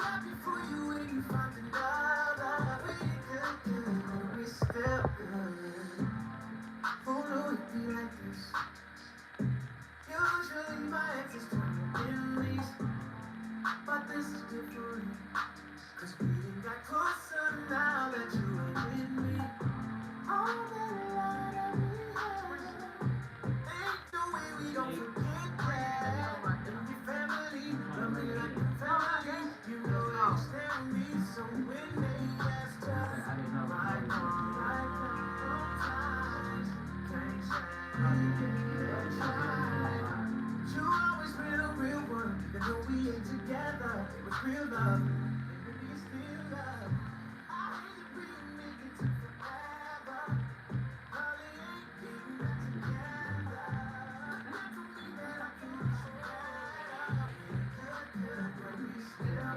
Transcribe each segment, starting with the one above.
happy for you when you find another. We good, we still good. Who knew it'd be like this? Usually my exes turn to enemies, but this is different. Cause we ain't got closer now that you ain't with me. All that love that we had, ain't no way we gon' forget that. And we family, love me like a family. You know you stand with me, so when they ask us, right on, right sometimes can't change. You always been a real one, even though we ain't together. It was real love, and we still love. I hate that we ain't make it to forever. Probably ain't getting back together. Meant for me that I can wish you better. Good, but we still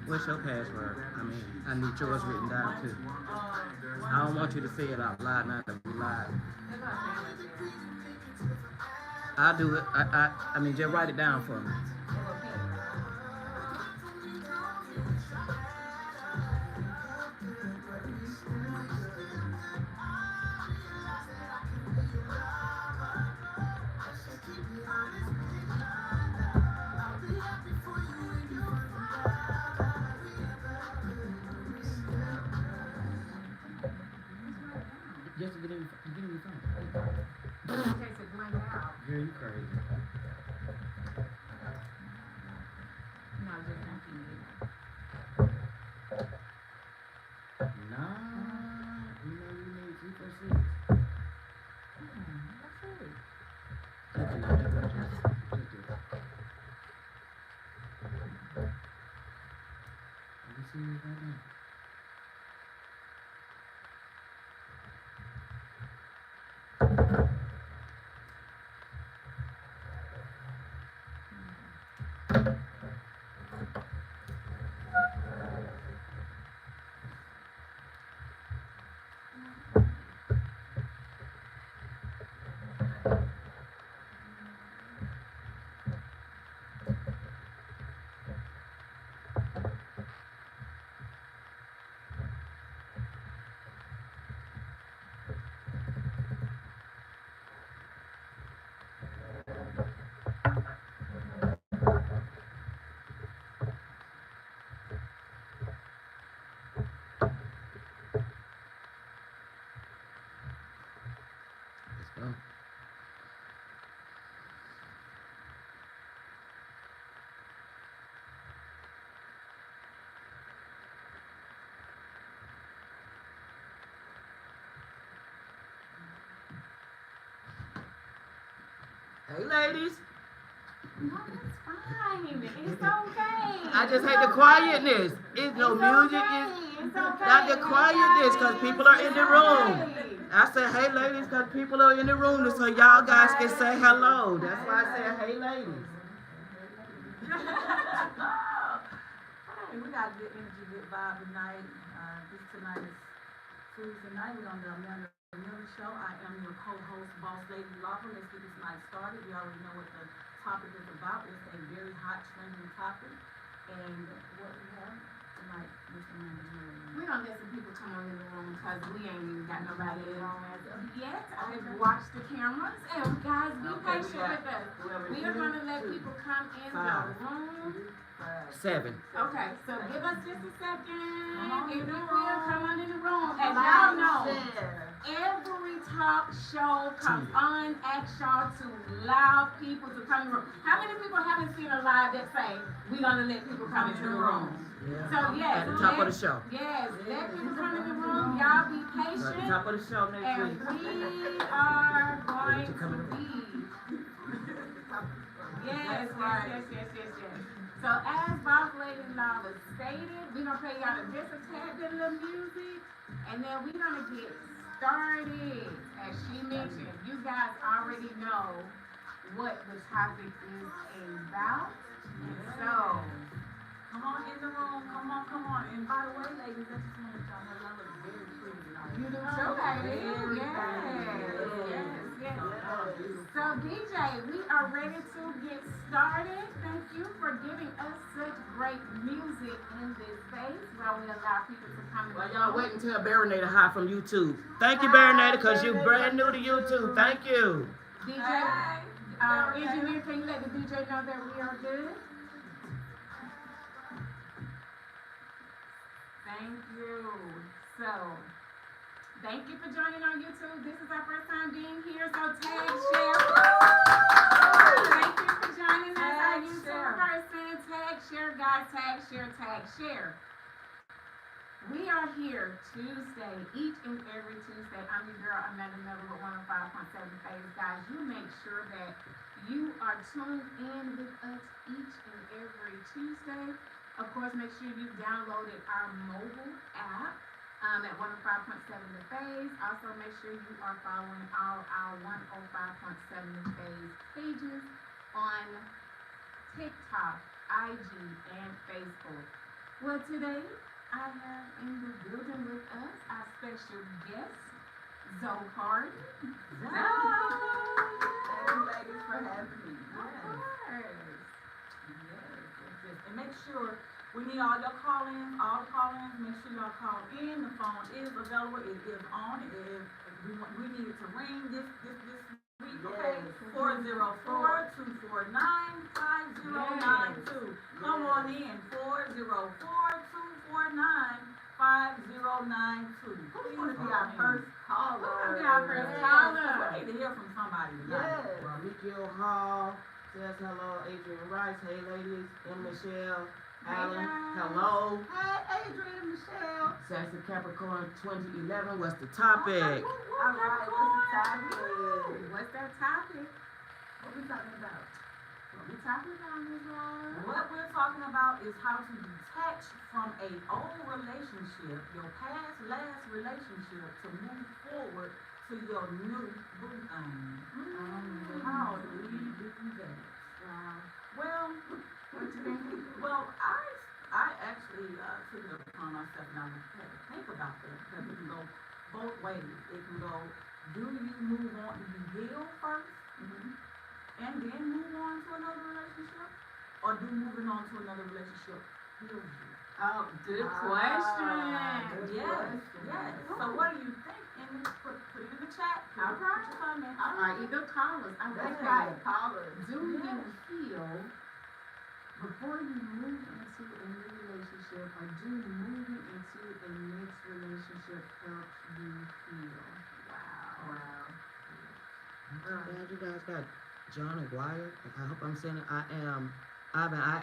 What's your password? I mean, I need yours written down too. I don't want you to say it out loud now that we live. I'll do it. I mean, just write it down for me. Just to get in your phone. In case it blank out. Girl, you crazy. No, just empty it. Nah, you know you need 346. That's it. Just do it. Just do it. Are you serious right now? Let's go. Hey, ladies. No, it's fine. It's okay. I just It's hate the okay. quietness. It's no It's music. okay. It's It's okay. not the quietness because people are in the room. Okay. I said, hey ladies, because people are in the room so y'all guys can say hello. That's why I said, hey ladies. Hey, we got good energy, good vibe tonight. Tonight is Tuesday night. We're on the Amanda Miller Show. I am your co-host, Boss Lady Lawful. Let's get this night started. We already know what the topic is about. It's a very hot, trending topic. And what we have tonight, Miss Amanda Miller. We're gonna let some people come on in the room because we ain't even got nobody in the room as of yet. I've watched the cameras and guys, be patient with us. We are gonna let people come in the room. 7. Okay, so give us just a second. If you will, come on in the room. As y'all know, every talk show comes on, asks y'all to allow people to come in the room. How many people haven't seen a live that say, we're gonna let people come into the room? So yes, At the top of the show. yes, let people come in the room. Y'all be At the patient. top of the show next And week. we are going to be. Yes. So as Boss Lady Lava stated, we're gonna play y'all just a tad bit of the music, and then we're gonna get started. As she mentioned, you guys already know what the topic is about. And so, Come on in the room. Come on. And by the way, ladies, I just want to let y'all know y'all look very pretty tonight. you do too, baby. Yes. So DJ, we are ready to get started. Thank you for giving us such great music in this space while we allow people to come in. Well, y'all wait until Baronator hot from YouTube. Thank you, Baronator, because you're brand new to YouTube. Thank you. DJ, engineer, can you let the DJ know that we are good? Thank you. So, thank you for joining on YouTube. This is our first time being here, so tag, share. Thank you for joining us, our YouTube person. Tag, share, guys. Tag, share. We are here Tuesday, each and every Tuesday. I'm your girl, Amanda Miller with 105.7 Phase. Guys, you make sure that you are tuned in with us each and every Tuesday. Of course, make sure you downloaded our mobile app at 105.7 The Phase. Also, make sure you are following all our 105.7 The Phase pages on TikTok, IG, and Facebook. Well, today, I have in the building with us our special guest, Zoe Harden. Thank you, ladies, for having me. Yes. And make sure we need all your call-ins, make sure y'all call in. The phone is available, it is on. We need it to ring this week, okay? 404-249-5092. Come on in, 404-249-5092. Who's gonna be our first caller? Who's gonna be our first caller? We need to hear from somebody tonight. Miguel Hall says hello. Adrian Rice, hey ladies. And Michelle Allen, hello. Hey, Adrian and Michelle. Sassy Capricorn 2011, what's the topic? All right, what's the topic? What's that topic? What we talking about? What we talking about, Ms. Laura? What we're talking about is how to detach from a old relationship, your last relationship, to move forward to your new boo thing. How do we do that? Well, I actually took it upon myself and I had to think about that because it can go both ways. It can go, do you move on, do you heal first? And then move on to another relationship? Or do moving on to another relationship heal you? Oh, good question. Yes. So what do you think? And put it in the chat. All right. Put your comments. All right, either callers. I like That's that. right, callers. Do you heal before you move into a new relationship, or do moving into a next relationship help you heal? Wow. Glad you guys got John Aguirre. I hope I'm saying it. I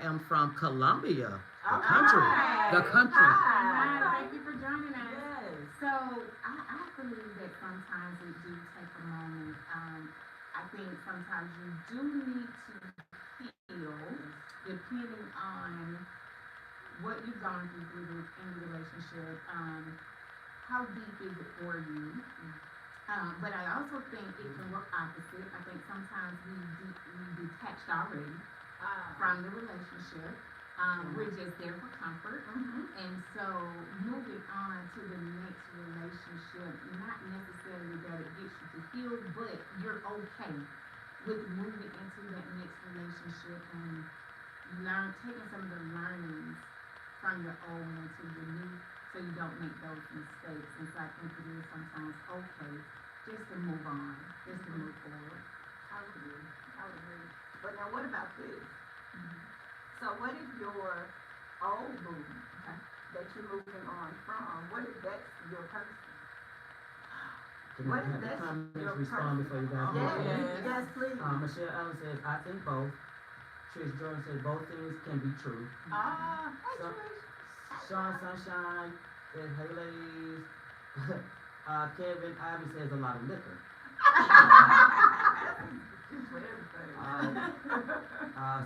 am from Colombia, the country. Hi. The country. Hi. Thank you for joining us. Yes. So I believe that sometimes we do take a moment. I think sometimes you do need to heal what you've gone through in the relationship, how deep is it for you? But I also think it can work opposite. I think sometimes we detached already from the relationship. We're just there for comfort. And so moving on to the next relationship, not necessarily that it gets you to heal, but you're okay with moving into that next relationship and taking some of the learnings from your old into your new, so you don't make those mistakes. And so I think it is sometimes okay just to move on, just to move forward. I would agree. But now what about this? So what if your old boo that you're moving on from, what if that's your person? Can What I have if the that's comments your respond person? before you guys Yes, move on? yes, please. Michelle Allen says, I think both. Trish Jordan says both things can be true. Hey, So- Trish. Sean Sunshine says, hey ladies. Kevin Ivy says a lot of liquor. Just for everything.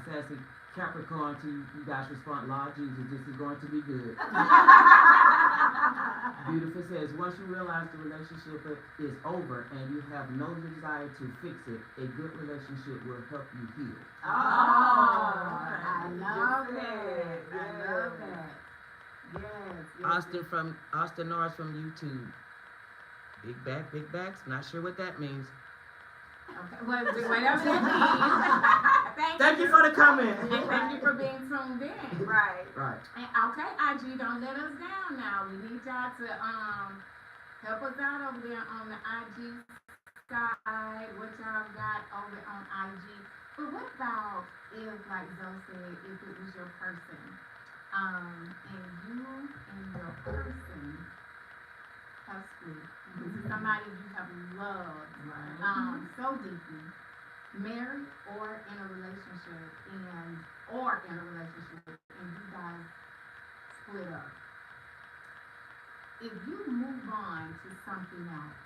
Sassy Capricorn to you guys respond, Lord Jesus, this is going to be good. Beautiful says, once you realize the relationship is over and you have no desire to fix it, a good relationship will help you heal. I okay. love Yes, that. I yes. love that. Yes. Austin Norris from YouTube. Big backs, not sure what that means. Okay, well, whatever that means. Thank you for the comment. And thank you for being tuned in. Right. Right. And okay, IG, don't let us down now. We need y'all to help us out over there on the IG side. What y'all got over on IG? But what about if, like Zoe said, if it was your person, and you and your person have split? This is somebody you have loved so deeply, married or in a relationship, and you guys split up. If you move on to something else,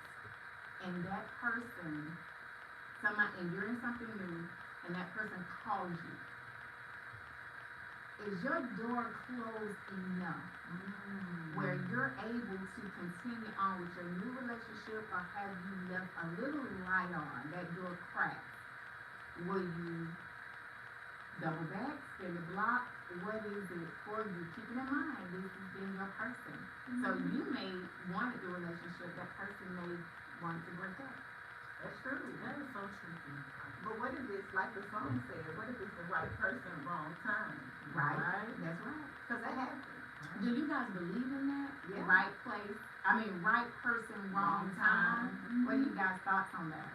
and that person, and you're in something new, and that person calls you, is your door closed enough where you're able to continue on with your new relationship, or have you left a little light on, that door cracked? Will you double back, spin the block? What is it for you? Keeping in mind, this has been your person. So you may want the relationship, that person may want to break up. That's true. That is so tricky. But what if it's like the song said? What if it's the right person, wrong time? Right? That's right. Because that happens. Do you guys believe in that? Yeah. Right place, right person, wrong time? What are you guys' thoughts on that?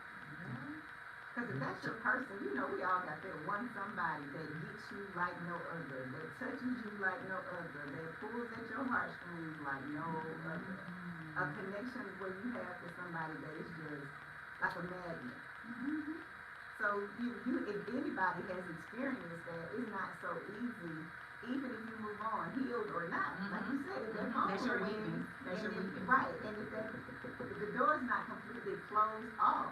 Because if that's your person, you know we all got that one somebody that gets you like no other, that touches you like no other, that pulls at your heartstrings like no other. A connection where you have to somebody that is just like a magnet. So if anybody has experienced that, it's not so easy, even if you move on, healed or not. Like you said, if that phone That's your rings, weakness. That's your weakness. right, and if the door's not completely closed off,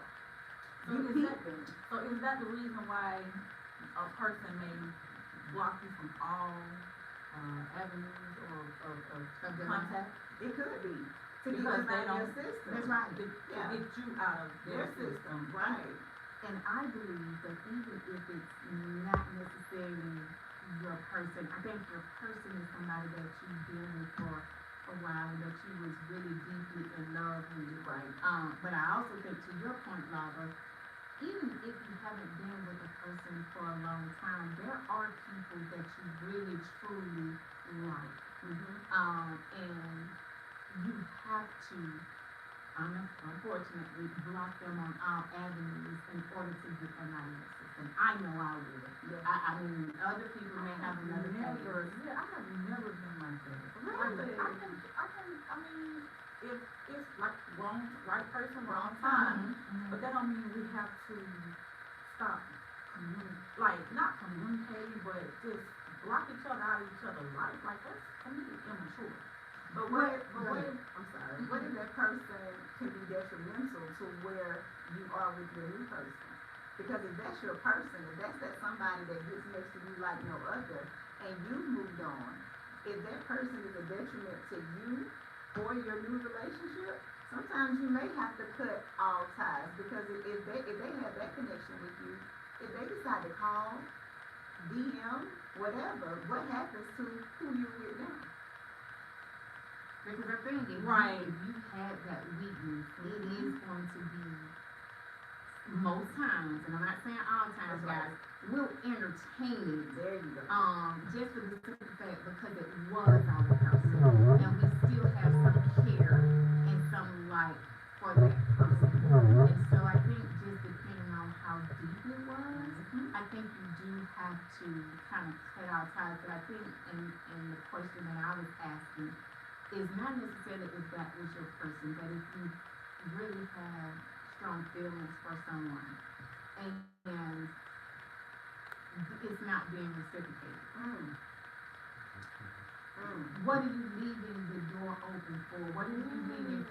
So is that the reason why a person may block you from all avenues of contact? it could be. To get Because them they out of your don't- system. That's right. To Yeah. get you out of Their system, right. And I believe that even if it's not necessarily your person, I think your person is somebody that you've been with for a while and that you was really deeply in love with. Right. But I also think, to your point, Lava, even if you haven't been with a person for a long time, there are people that you really truly like. And you have to, unfortunately, block them on all avenues in order to get them out of your system. I know I would. Yeah. I mean, other people may have another I have case. never been like that. Really? I mean, if it's like right person, wrong time, but that don't mean we have to stop not communicating, but just block each other out of each other's life. Like, that's, to me, immature. But what if that person can be detrimental to where you are with your new person? Because if that's your person, if that's that somebody that gets next to you like no other, and you've moved on, if that person is a detriment to you or your new relationship, sometimes you may have to cut all ties, because if they have that connection with you, if they decide to call, DM, whatever, what happens to who you with now? Because the thing is, Right. if you had that weakness, it is going to be most times, and I'm not saying all times, That's right. guys, we'll entertain it. There you go. Just for the simple fact because it was our person, and we still have some care and some like for that person. And so I think just depending on how deep it was, I think you do have to kind of cut out ties. But I think in the question that I was asking is not necessarily if that was your person, but if you really have strong feelings for someone and it's not being reciprocated. What are you leaving the door open for? What are you leaving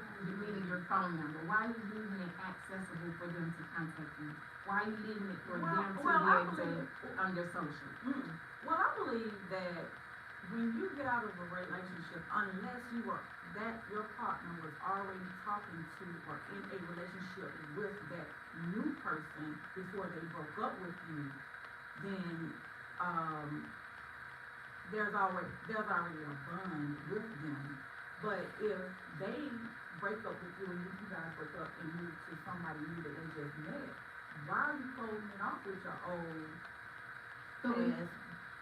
your phone number? Why are you leaving it accessible for them to contact you? Why are you leaving it for them to be able to on your social? Well, I believe that when you get out of a relationship, unless your partner was already talking to or in a relationship with that new person before they broke up with you, then there's already a bond with them. But if they break up with you and you guys break up and move to somebody new that they just met, why are you closing it off with your old past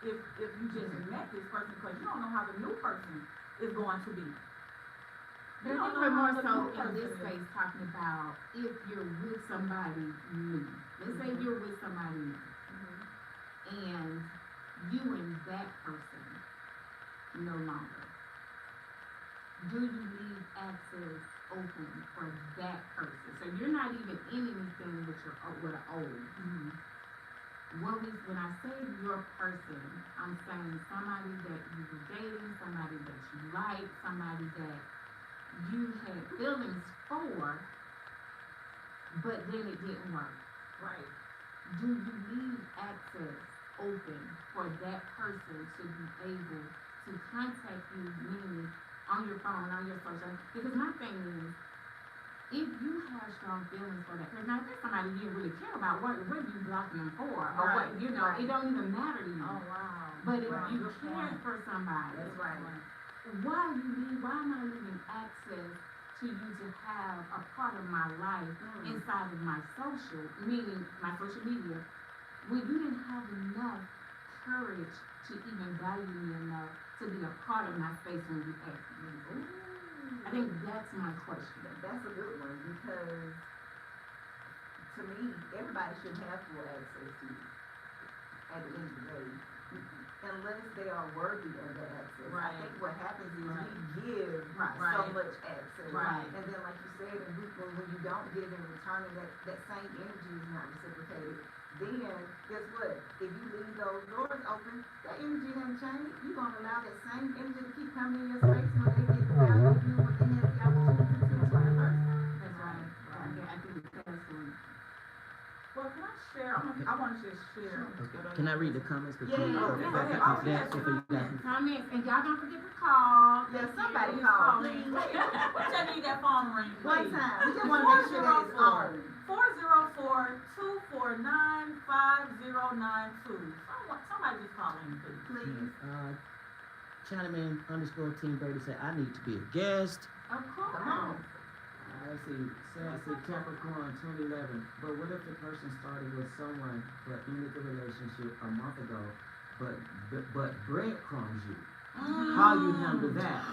if you just met this person, because you don't know how the new person is going to be? I think we're more so in this case talking about if you're with somebody new. Let's say you're with somebody new, and you and that person no longer. Do you leave access open for that person? So you're not even in anything with an old. When I say your person, I'm saying somebody that you were dating, somebody that you like, somebody that you had feelings for, but then it didn't work. Right. Do you leave access open for that person to be able to contact you, meaning on your phone, on your social? Because my thing is, if you have strong feelings for that person, now if there's somebody you really care about, what are you blocking them for? Or what, Right. it don't even matter to you. Oh, wow. But if Wow, you good care point. for somebody, That's right. why am I leaving access to you to have a part of my life inside of my social, meaning my social media, when you didn't have enough courage to even value me enough to be a part of my space when you asked me? I think that's my question. That's a good one, because to me, everybody should have full access to you at the end of the day, unless they are worthy of the access. I Right. think what happens is Right. we give Right. so Right. much access. Right. And then like you said, when you don't give in return, and that same energy is not reciprocated, then guess what? If you leave those doors open, that energy hasn't changed. You're gonna allow that same energy to keep coming in your space when they get the value of you, when they have the opportunity to the other person. That's right. I think that's one. Well, can I share? I want to just share. Can I read the comments before Yeah, you go yeah, back yeah. up Oh, to that? yeah, Before you guys- Comments, and y'all don't forget to call. Yeah, somebody Please call, me. please. We just need that phone ring, One please. time, we just wanna make sure that it's on. 404-249-5092. Somebody just call in, please. Please. Chinaman_Team Brady said, I need to be a guest. Of course. Come on. Let's see, Sassy Capricorn 2011. But what if the person started with someone but ended the relationship a month ago, but breadcrumbs you? How you handle that?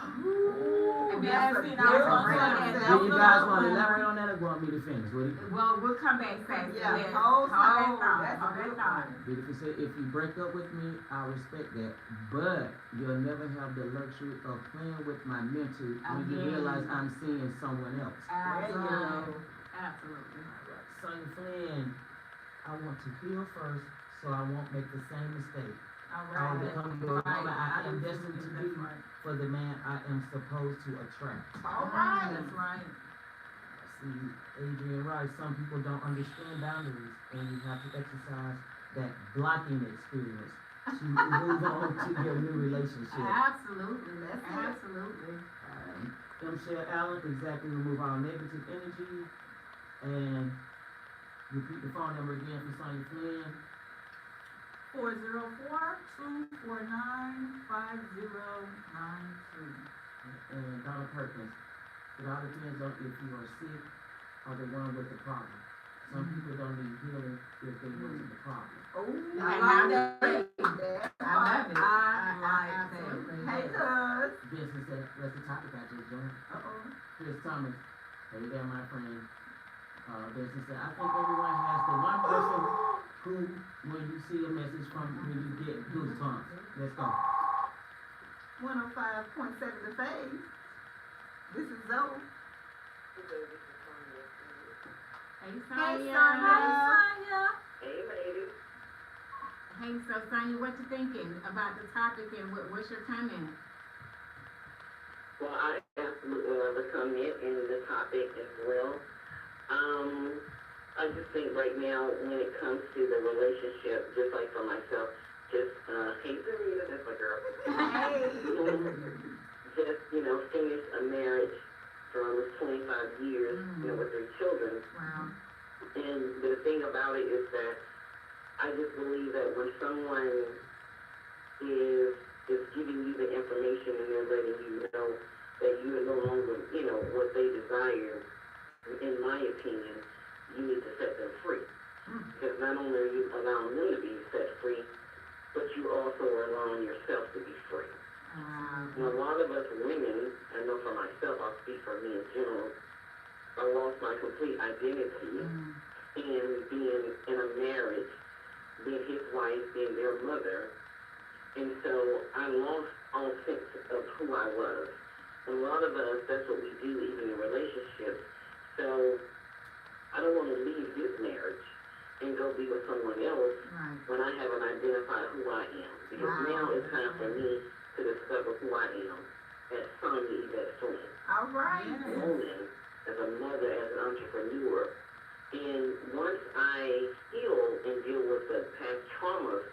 And That's that's it. that's That's what right. I'm saying. Do you guys want to elaborate on that or want me to finish? What do you? Well, we'll come back, Sassy. Yeah, Yes. hold that on. thought. That's a Hold that good thought. one. Beautiful say, if you break up with me, I respect that, but you'll never have the luxury of playing with my mental when you Again. realize I'm seeing someone else. Absolutely. Absolutely. Sonny Flynn, I want to heal first, so I won't make the same mistake. All I will right. become the woman I am destined to That's be right. for the man I am supposed to attract. All right. That's right. See, Adrian Rice, some people don't understand boundaries, and you have to exercise that blocking experience to move on to your new relationship. Absolutely, That's it. absolutely. Michelle Allen, exactly, remove all negative energy. And repeat the phone number again for Sonia Flynn. 404-249-5092. And Donna Perkins. It all depends on if you are sick or the one with the problem. Some people don't need healing if they wasn't the problem. Oh, I I love like that. I love it. I like Absolutely. that. Hey, cuz. Business, that's the topic I just joined. Uh-oh. Chris Thomas, hey there, my friend. Business, I think everyone has the one person who, when you see a message from, when you get goosebumps. Let's go. 105.7 The Phase. This is Zoe. Hey, Hey, Sonya. Sonya. Hey, ladies. Hey, so Sonya, what you thinking about the topic and what's your comment? Well, I absolutely love the comment and the topic as well. I just think right now when it comes to the relationship, just like for myself, just, hey, Serena, that's my girl. Hey. Just, finish a marriage for almost 25 years, with 3 children. Wow. And the thing about it is that I just believe that when someone is giving you the information and they're letting you know that you are no longer, what they desire, in my opinion, you need to set them free. Because not only are you allowing them to be set free, but you also are allowing yourself to be free. And a lot of us women, I know for myself, I'll speak for me in general, I lost my complete identity in being in a marriage, being his wife, being their mother. And so I lost all sense of who I was. And a lot of us, that's what we do even in relationships. So I don't want to leave this marriage and go be with someone else Right. when I haven't identified who I am. Because now it's time for me to discover who I am as Sonya Yvette Flynn. All right. As a woman, as a mother, as an entrepreneur. And once I heal and deal with the past traumas,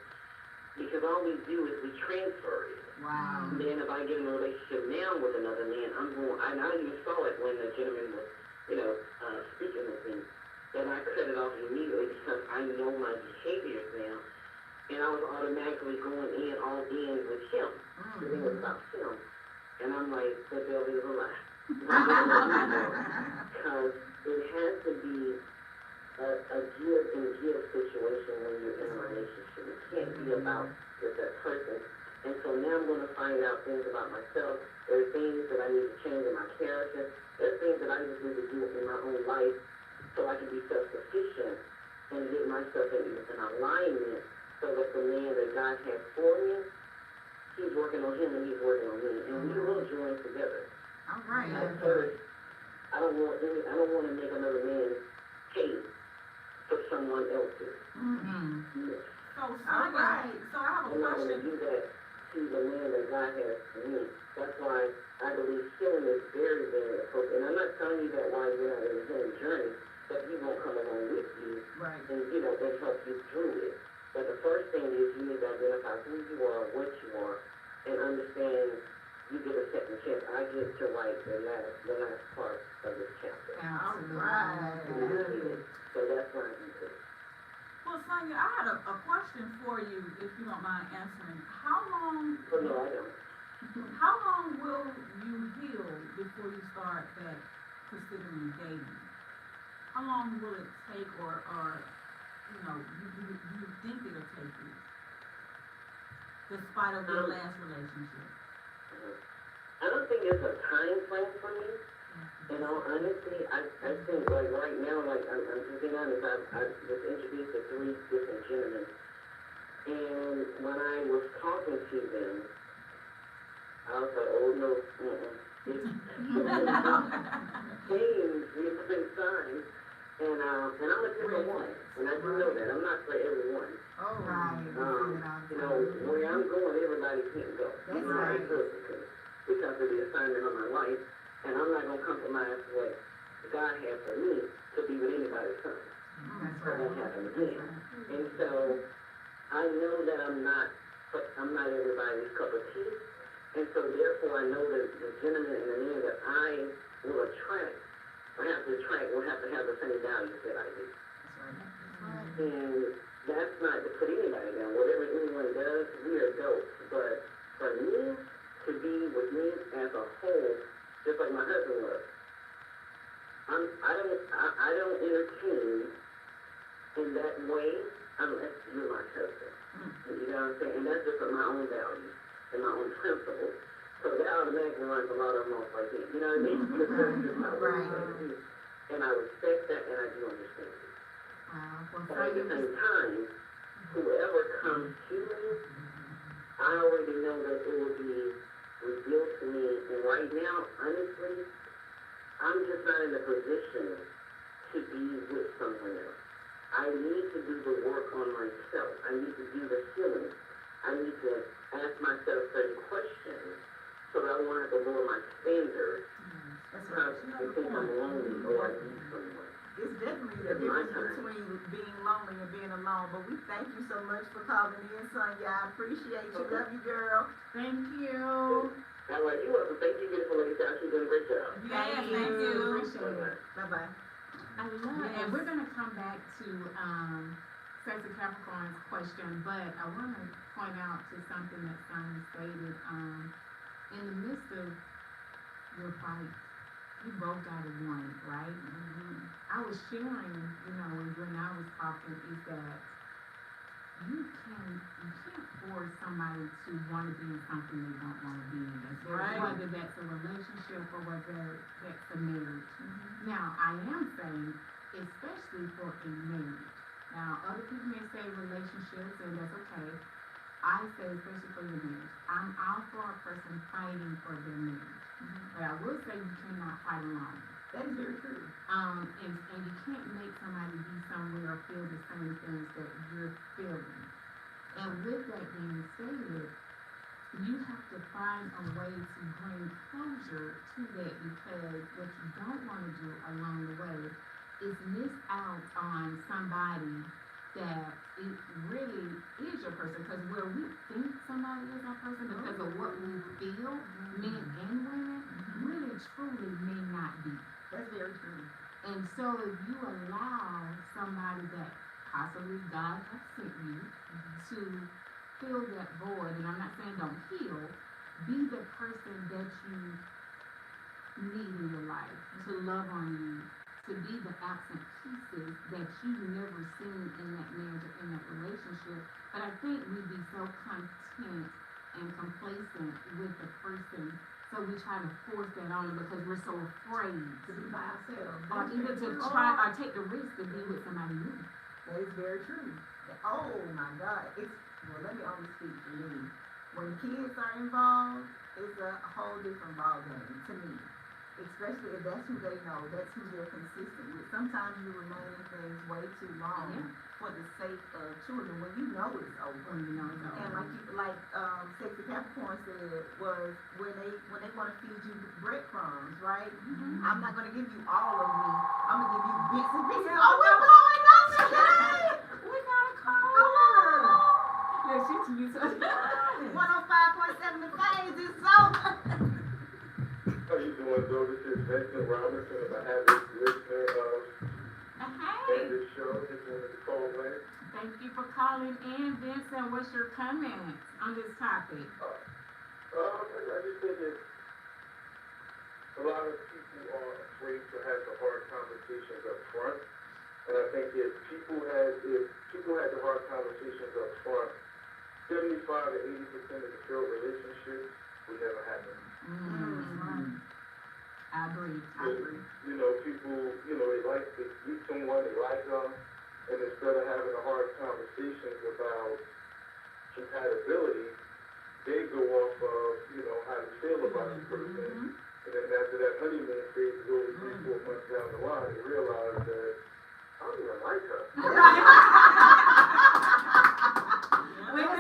because all we do is we transfer it. Wow. And then if I get in a relationship now with another man, and I even saw it when the gentleman was, speaking with me, that I cut it off immediately because I know my behaviors now. And I was automatically going all in with him. Because it was about him. And I'm like, the devil is a lie. Because it has to be a give and give situation when you're in a relationship. It can't be about just that person. And so now I'm going to find out things about myself. There are things that I need to change in my character. There are things that I just need to do in my own life so I can be self-sufficient and get myself in alignment so that the man that God has for me, he's working on him and he's working on me. And we will join together. All right. At first, I don't want to make another man pay for someone else's. Yes. So, Sonya, so I have a I'm not going to question. do that to the man that God has for me. That's why I believe healing is very, very appropriate. And I'm not telling you that while you're not in the healing journey, that he won't come along with you Right. and, and help you through it. But the first thing is you need to identify who you are, what you are, and understand you get a second chance. I get to write the last part of this chapter. Absolutely. Right. Good. So that's why I do this. Well, Sonya, I had a question for you, if you don't mind answering. How long But no, I don't. will you heal before you start considering dating? How long will it take, or you think it'll take you, despite of your last relationship? I don't think there's a time frame for me. In all honesty, I think like right now, like I'm just being honest, I was introduced to 3 different gentlemen. And when I was talking to them, I was like, oh no, Things we've been signed. And I'm a different one. And I do know that. I'm not for everyone. All right. Where I'm going, everybody can't go. That's Even my right. husband, because of the assignment of my life. And I'm not going to compromise what God has for me to be with anybody's son. That's That won't right. happen again. And so I know that I'm not but I'm not everybody's cup of tea. And so therefore I know that the gentleman and the man that I will attract, will have to have the same values that I do. And that's not to put anybody down. Whatever anyone does, we are adults. But for me to be with me as a whole, just like my husband was, I don't entertain in that way unless you're my husband. You know what I'm saying? And that's just for my own values and my own principles. So that automatically runs a lot of them off right there. You know what I mean? Because that's just my own values. And I respect that and I do understand it. Well, But at the same time, whoever comes to me, I already know that it will be revealed to me. And right now, honestly, I'm just not in a position to be with someone else. I need to do the work on myself. I need to do the healing. I need to ask myself certain questions so that I won't have to lower my standards because I think I'm lonely or I need someone. It's definitely the difference between being lonely and being alone, but we thank you so much for calling in, Sonya. I appreciate you. Love you, girl. thank you. All right, you're welcome. Thank you, beautiful lady. You're doing a great job. Yes, thank you. Appreciate it. Bye-bye. I love it. And we're gonna come back to, Sexy Capricorn's question, but I wanna point out to something that Sonya stated, in the midst of your fight, you both got it won, right? I was sharing, when I was talking, is that you can't force somebody to wanna be in something they don't wanna be in. Right. Whether that's a relationship or whether that's a marriage. Now, I am saying, especially for a marriage. Now, other people may say relationships, and that's okay. I say especially for your marriage. I'm all for a person fighting for their marriage. But I will say you cannot fight alone. That is very true. And you can't make somebody be somewhere or feel the same things that you're feeling. And with that being stated, you have to find a way to bring closure to that, because what you don't want to do along the way is miss out on somebody that it really is your person. Because where we think somebody is our person because of what we feel, men and women, really truly may not be. That's very true. And so if you allow somebody that possibly God has sent you to fill that void, and I'm not saying don't heal, be the person that you need in your life, to love on you, to be the absent pieces that you've never seen in that marriage or in that relationship. But I think we'd be so content and complacent with the person, so we try to force that on them because we're so afraid To be by ourselves. or even to try or take the risk to be with somebody new. That is very true. Oh my God, let me only speak for me. When kids are involved, it's a whole different ballgame to me. Especially if that's who they know, that's who they're consistent with. Sometimes you remain in things way too long for the sake of children when you know it's over. When you know it's over. And like Sexy Capricorn said, was when they want to feed you breadcrumbs, right? I'm not gonna give you all of me. I'm gonna give you bits and pieces. Oh, what's going on today? We got a call. Hello. Yeah, she to you. 105.7 The Phase is over. How you doing, though? This is Vincent Robinson, and I have this listener Hey, of this show. Just wanted to call in. thank you for calling in, Vincent. What's your comments on this topic? I just think it's a lot of people are afraid to have the hard conversations up front, and I think if people had the hard conversations up front, 75 to 80% of the failed relationships would never happen. I agree. People, they meet someone, they like them, and instead of having the hard conversations about compatibility, they go off of, how they feel about the person. And then after that honeymoon phase is over 3-4 months down the line, they realize that I don't even like her. Which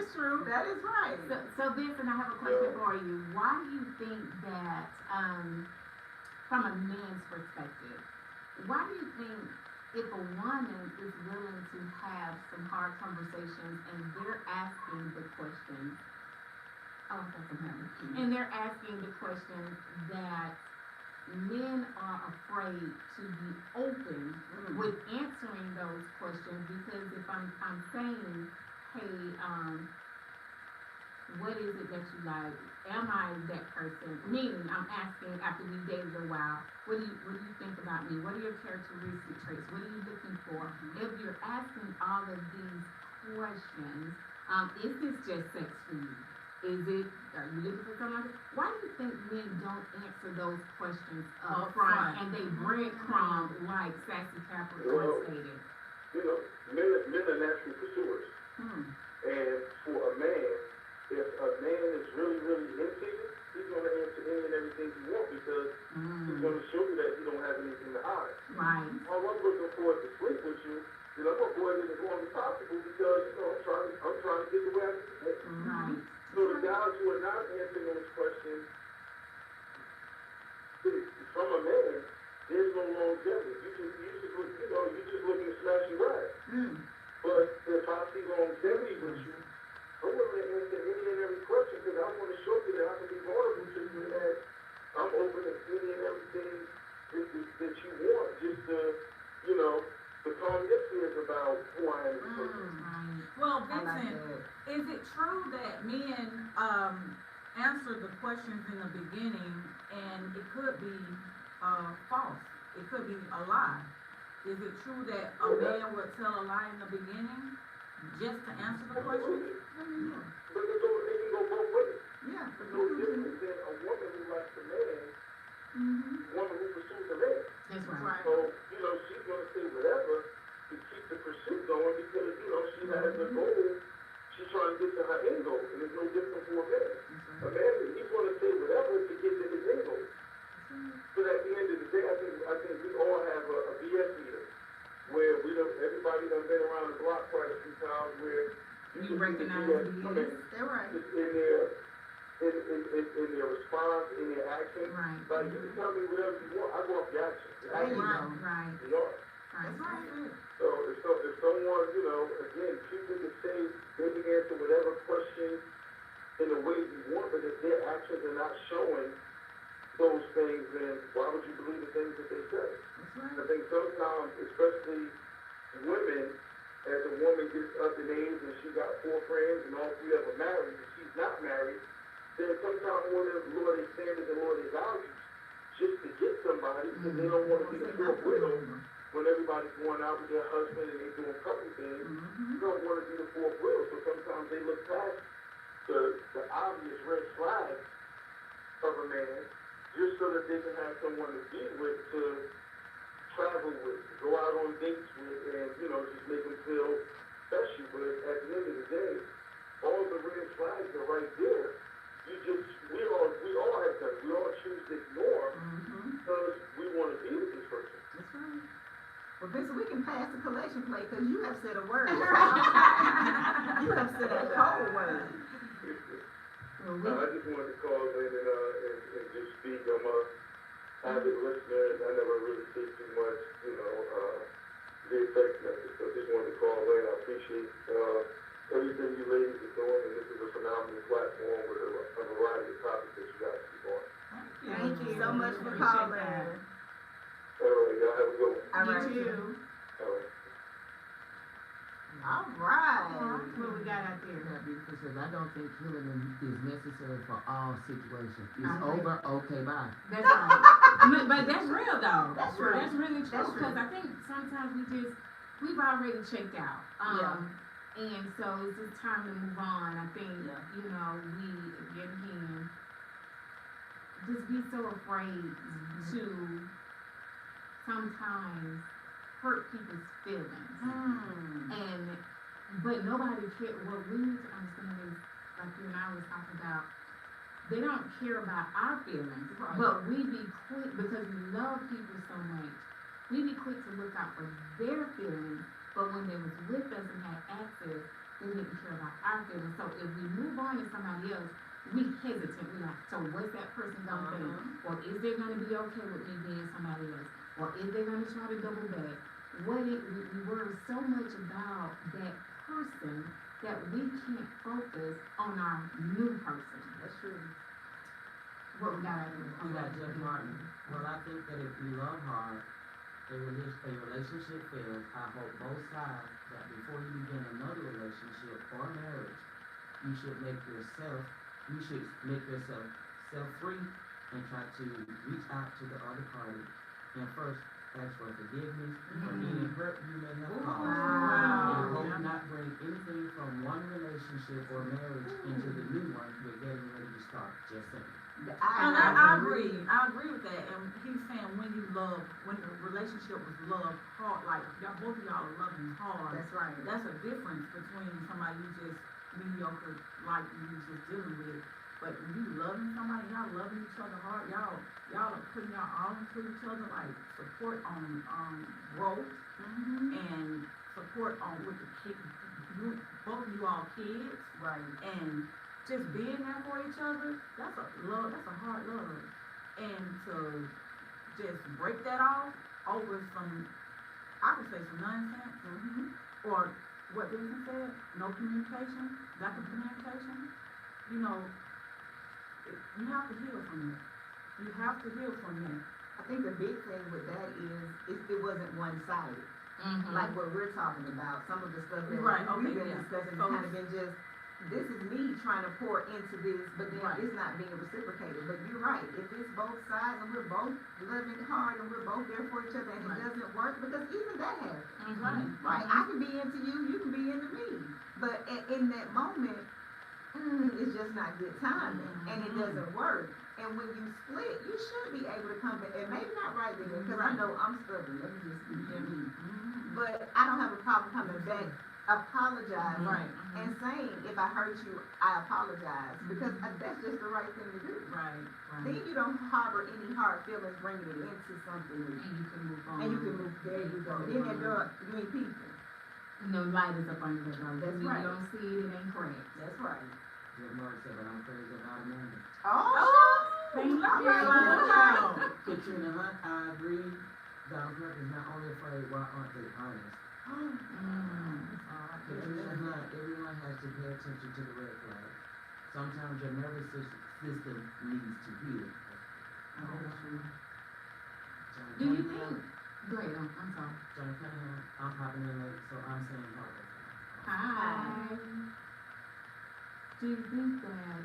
is true. That is right. So Vincent, I have a question for you. Why do you think that, from a man's perspective, why do you think if a woman is willing to have some hard conversations and they're asking the questions, Oh, that's amazing. and they're asking the questions that men are afraid to be open with answering those questions, because if I'm saying, hey, what is it that you like? Am I that person? Meaning, I'm asking after we dated a while, what do you think about me? What are your characteristic traits? What are you looking for? If you're asking all of these questions, is this just sex for you? Are you looking for someone? Why do you think men don't answer those questions up front and they breadcrumb like Sassy Capricorn stated? You know, men are natural pursuers. And for a man, if a man is really, really into you, he's gonna answer any and everything you want, because he's gonna show you that you don't have anything to hide. Right. I'm looking forward to sleep with you. You know, I'm gonna go ahead as long as possible, because, you know, I'm trying to get the way I can get. Right. So the guys who are not answering those questions, from a man, there's no longevity. You just looking to smash and grab. But if I see longevity with you, I'm willing to answer any and every question, because I want to show you that I can be vulnerable to you, and that I'm open to any and everything that you want, just to, you know, to calm your fears about who I am as a person. Well, I like Vincent, that. is it true that men, answer the questions in the beginning and it could be, false? It could be a lie. Is it true that a man would tell a lie in the beginning just to answer the question? But it can go both ways. Yeah. It's no different than a woman who likes a man, a woman who pursues a man. That's right. So, you know, she's gonna say whatever to keep the pursuit going, because, you know, she has a goal. She's trying to get to her end goal, and it's no different for a man. A man, he's gonna say whatever to get to his end goal. But at the end of the day, I think we all have a BS meter, where everybody done been around the block quite a few times, where You recognize BS come in, They're right. just in their response, in their action. Right. Like, you can tell me whatever you want, I go off the action. There you go. Right. You know? That's right. So if someone, you know, again, people can say, they can answer whatever question in the way you want, but if their actions are not showing those things, then why would you believe the things that they say? I think sometimes, especially women, as a woman gets up in age and she got 4 friends and all 3 of them married, and she's not married, then sometimes women lower their standards and lower their values just to get somebody, because they don't want to be the fourth widow when everybody's going out with their husband and they're doing couple things. You don't want to be the fourth widow, so sometimes they look past the obvious red flags of a man, just so that they can have someone to be with, to travel with, go out on dates with, and, you know, just make them feel special. But at the end of the day, all the red flags are right there. We all have done it. We all choose to ignore because we want to be with this person. That's right. Well, Vincent, we can pass the collection plate, because you have said a word. You have said a cold word. I just wanted to call in and just speak. I'm a avid listener, and I never really say too much, you know, via text message. So I just wanted to call in. I appreciate everything you ladies are doing, and this is a phenomenal platform with a variety of topics that you guys keep on. Thank you so much for Appreciate calling. that. All right, y'all have a good one. All right. You too. All right. All right. What we got out there? Yeah, beautiful, because I don't think healing is necessary for all situations. It's Okay. over, okay, bye. That's right. But that's real though. That's true. That's really true. That's true. Because I think sometimes we've already checked out. And so it's just time to move on. I think, Yeah. you know, we, again, just be so afraid to sometimes hurt people's feelings. But nobody cares. What we need to understand is, like you and I was talking about, they don't care about our feelings, Right. but we be quick, because we love people so much, we be quick to look out for their feelings, but when they was with us and had access, they didn't care about our feelings. So if we move on to somebody else, we hesitant. We like, so what's that person gonna think? Or is they gonna be okay with me being somebody else? Or is they gonna try to double back? We worry so much about that person that we can't focus on our new person. That's true. What we got out of You got Jeff Martin. Well, I think that if you love hard, a relationship fails, I hope both sides that before you begin another relationship or marriage, you should make yourself self-free and try to reach out to the other party and first ask for forgiveness for any hurt you may have caused. And hope not bring anything from one relationship or marriage into the new one you're getting ready to start. Just saying. And I agree with that, and he's saying when the relationship was loved hard, like, both of y'all are loving hard. That's right. That's a difference between somebody you just mediocre, like you just dealing with. But when you loving somebody, y'all loving each other hard, y'all are putting y'all all into each other, like support on growth and support on with the kids, both of you all kids, Right. and just being there for each other, that's a love, that's a hard love. And to just break that off over some, I would say some nonsense, or what Vincent said, no communication, lack of communication, you know, you have to heal from that. You have to heal from that. I think the big thing with that is it wasn't one-sided. Like what we're talking about, some of the stuff that Right, we've okay, been yeah. discussing So has kind of been just, this is me trying to pour into this, but then Right. it's not being reciprocated. But you're right, if it's both sides and we're both loving hard and we're both there for each other and Right. it doesn't work, because even that happens. Right. Right, I can be into you, you can be into me, but in that moment, it's just not good timing, and it doesn't work. And when you split, you should be able to come back, and maybe not right there, because I Right. know I'm stubborn, let me just be me. But I don't have a problem coming back, apologizing, Right. and saying, if I hurt you, I apologize, because that's just the right thing to do. Right, Then you don't harbor any hard feelings, bringing it into something, And you can move on. and you can move, there you go, then that door, you mean people, No light is up under the door. That's When right. you don't see it, it ain't correct. that's right. Jeff Martin said, but I'm crazy about Amanda. Oh, Thank all you. right, Wow. Katrina Hunt, I agree. Donald Trump is not only afraid, why aren't they honest? Katrina Hunt, everyone has to pay attention to the red flag. Sometimes your nervous system needs to heal. John Do you Cunningham- think? Go ahead, I'm sorry. John Cunningham, I'm hopping in late, so I'm saying hello. Hi. Do you think that,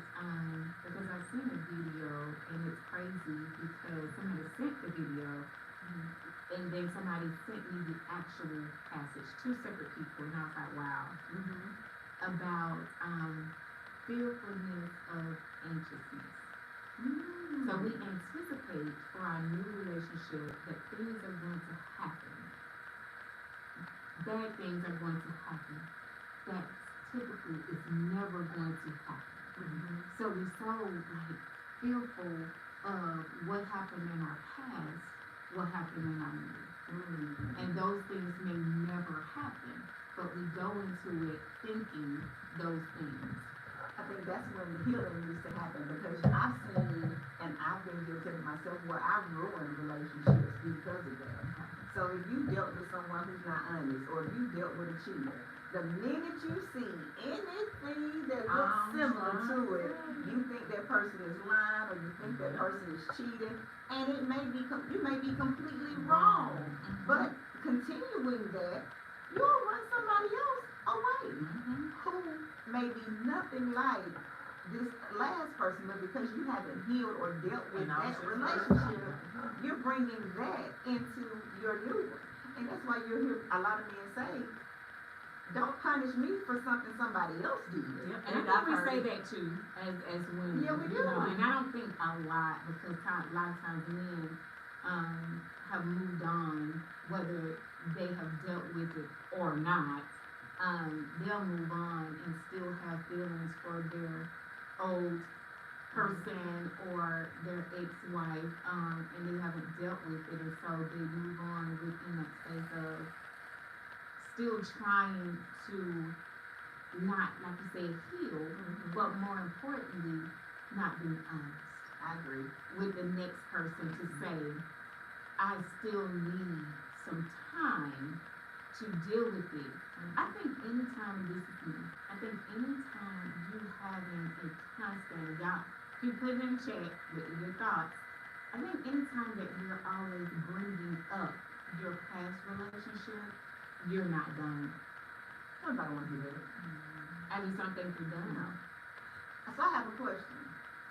because I've seen a video and it's crazy because somebody sent the video and then somebody sent me the actual passage, two separate people, and I was like, wow, about, fearfulness of anxiousness. So we anticipate for our new relationship that things are going to happen. Bad things are going to happen. That typically is never going to happen. So we're so like fearful of what happened in our past, what happened in our new. And those things may never happen, but we go into it thinking those things. I think that's when healing needs to happen, because I've seen, and I've been guilty of myself, where I've ruined relationships because of that. So if you dealt with someone who's not honest, or if you dealt with a cheater, the minute you see anything that looks similar to it, you think that person is lying, or you think that person is cheating, and it may be, you may be completely wrong. But continuing that, you'll run somebody else away who may be nothing like this last person, but because you haven't healed or dealt with that relationship, you're bringing that into your new one. And that's why you'll hear a lot of men say, don't punish me for something somebody else did. And I think we say that too, as women. Yeah, we you do. know, and I don't think a lot, because a lot of times men, have moved on, whether they have dealt with it or not. They'll move on and still have feelings for their old person or their ex-wife, and they haven't dealt with it, and so they move on within that space of still trying to not, like you said, heal, but more importantly, not being honest I agree. with the next person to say, I still need some time to deal with it. I think anytime, this is me, I I think anytime you having a constant, y'all, you put it in the chat with your thoughts. I think anytime that you're always bringing up your past relationship, you're not done. Nobody wanna do that. I just don't think you're done. So I have a question.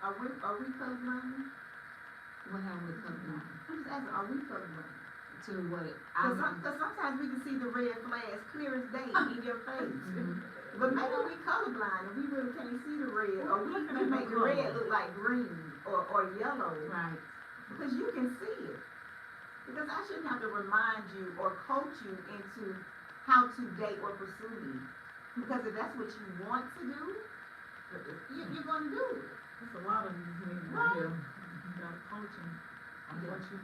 Are we colorblind? What happened with Covenant? I'm just asking, are we colorblind? To what? Cause sometimes we can see the red flags clear as day in your face. Mhm. But maybe we colorblind and we really can't see the red, or we make the red look like green or yellow. Right. Because you can see it. Because I shouldn't have to remind you or coach you into how to date or pursue me. Because if that's what you want to do, you're gonna do it. It's a lot of these niggas out here, you got coaching on what you,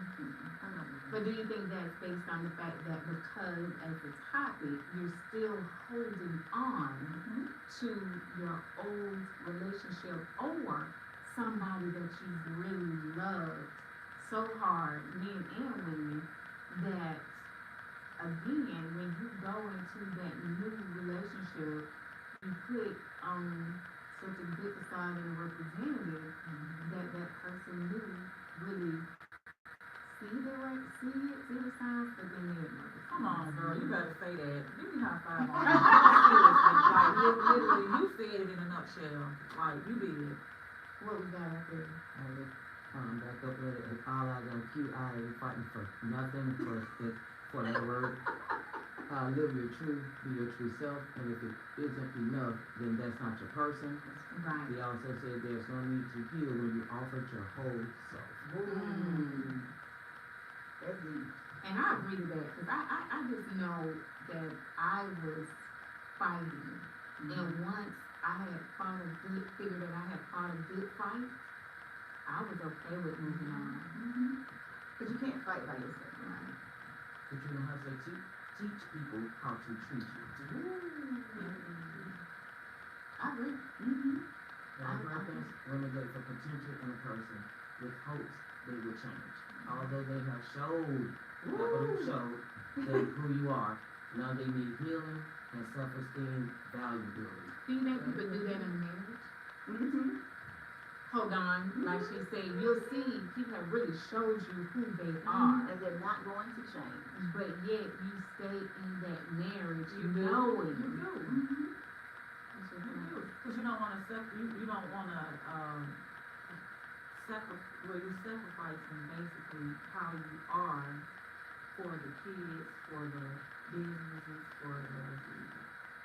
I know. But do you think that's based on the fact that because as a topic, you're still holding on to your old relationship or somebody that you've really loved so hard, men and women, that again, when you go into that new relationship, you put such a good facade and representative that that person knew really see the signs, but then they didn't know the signs. Come on, girl, you better say that. Give me high five on that. Like, literally, you said it in a nutshell. Like, you did. What we got out there? Back up with it, and all I gonna QI is fighting for nothing for that word. Live your truth, be your true self, and if it isn't enough, then that's not your person. Right. He also said there's no need to heal when you offered your whole self. That's deep. And I agree with that, because I just know that I was fighting. And once I had figured that I had fought a good fight, I was okay with moving on. But you can't fight by yourself. Right. But you know how to teach people how to treat you. I agree. Like my best women date for potential in a person with hopes they will change. Although they have showed who you are, now they need healing and self-esteem, valuability. Do you think people do that in marriage? Hold on, like she said, you'll see people have really showed you who they are, And they're not going to change. but yet you stay in that marriage You do. knowing. You do. That's your You point. do. Cause you don't wanna you don't wanna, you're sacrificing basically how you are for the kids, for the businesses, for the,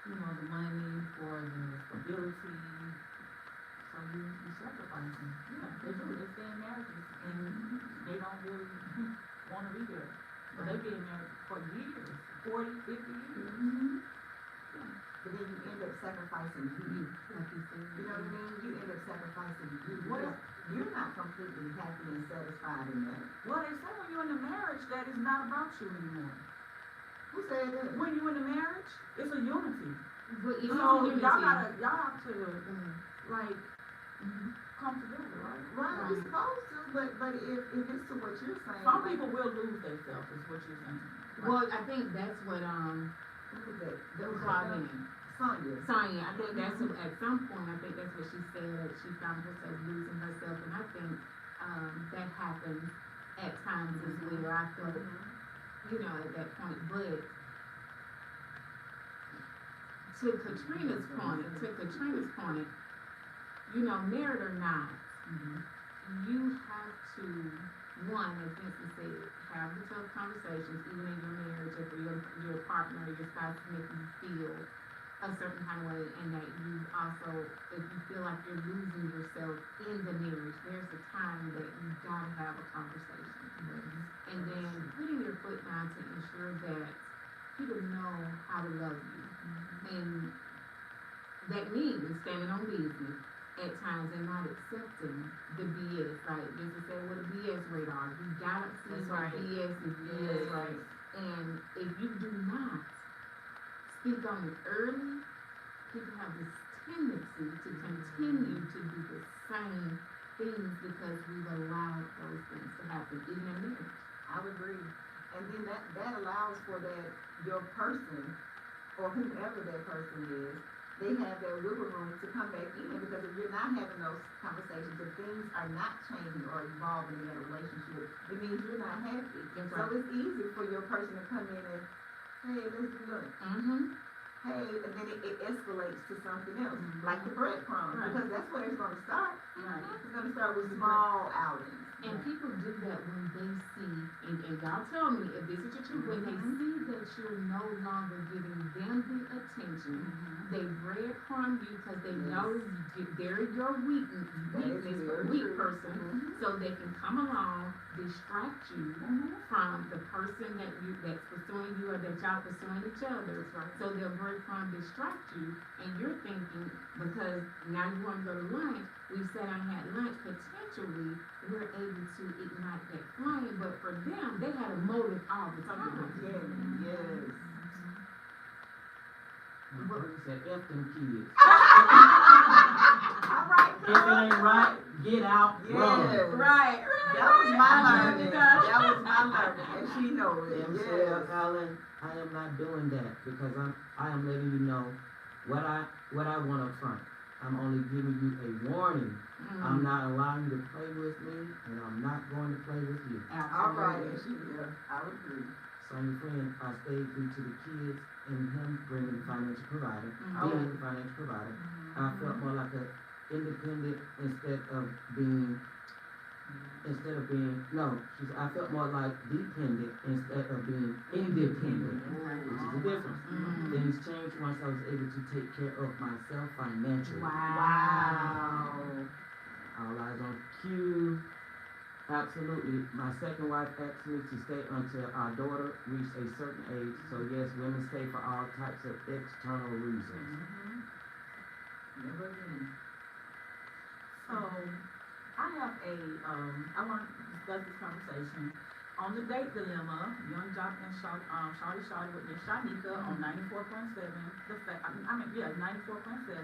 you know, the money, for the stability. So you sacrificing. Yeah, they do. They stay in marriages and they don't really wanna be there. But they've been married for years, 40, 50 years. But then you end up sacrificing you. Like you said. You know what I mean? You end up sacrificing you. What if you're not completely happy and satisfied in that? Well, they say when you're in a marriage that it's not about you anymore. Who said that? When you're in a marriage, it's a unity. But it is So unity. y'all have to Mm. like come together, right? Right, you're supposed to, but if it's to what you're saying. Some people will lose themselves, is what you're saying. Well, I think that's what Who's that? those Claudine. Sonya. Sonya, I think that's what, at some point, I think that's what she said, that she found herself losing herself, and I think, that happens at times as well. I felt, you know, at that point, but to Katrina's point, you know, married or not, you have to, one, as Vincent said, have the tough conversations, even in your marriage, if your partner or your spouse making you feel a certain kind of way, and that you also, if you feel like you're losing yourself in the marriage, there's a time that you gotta have a conversation. And then putting your foot down to ensure that people know how to love you. And that means standing on business at times and not accepting the BS. Like this is saying what a BS radar. You gotta see That's what right. BS is. Yes. Right. And if you do not speak on it early, people have this tendency to continue to do the same things because we've allowed those things to happen, even in marriage. I would agree. And then that allows for that, your person, or whoever that person is, they have that wiggle room to come back in, because if you're not having those conversations, if things are not changing or evolving in that relationship, it means you're not happy. That's So it's easy for your person to come in and, hey, let's do lunch. Hey, and then it escalates to something else, like the breadcrumbs, Right. because that's where it's gonna start. Right. It's gonna start with small outings. And people do that when they see, and y'all tell me if this is your truth, when they see that you're no longer giving them the attention, they breadcrumb you because they know they're your weakness for weak person, so they can come along, distract you from the person that's pursuing you or that y'all pursuing each other. So they'll breadcrumb distract you, and you're thinking, because now you want to go to lunch, we sat down and had lunch, potentially we're able to ignite that flame, but for them, they had a motive all the time. Yes. My brother said, F them kids. All right, If it ain't right, get out, run. Yes. Right. That was my learning. Yeah. That was my learning, and she knows it. Michelle Allen, I am not doing that because I am letting you know what I want up front. I'm only giving you a warning. I'm not allowing you to play with me, and I'm not going to play with you. All right, and she will. I would agree. So your friend, I stayed due to the kids and him bringing the financial provider, being the financial provider. I felt more like a independent instead of being, I felt more like dependent instead of being independent, which is the difference. Things changed once I was able to take care of myself financially. Wow. All eyes on Q. Absolutely. My second wife asked me to stay until our daughter reached a certain age. So yes, women stay for all types of external reasons. Never again. So, I have I want to discuss this conversation on the date dilemma. Young Jock and Shawty with Miss Shanika on 94.7. 94.7.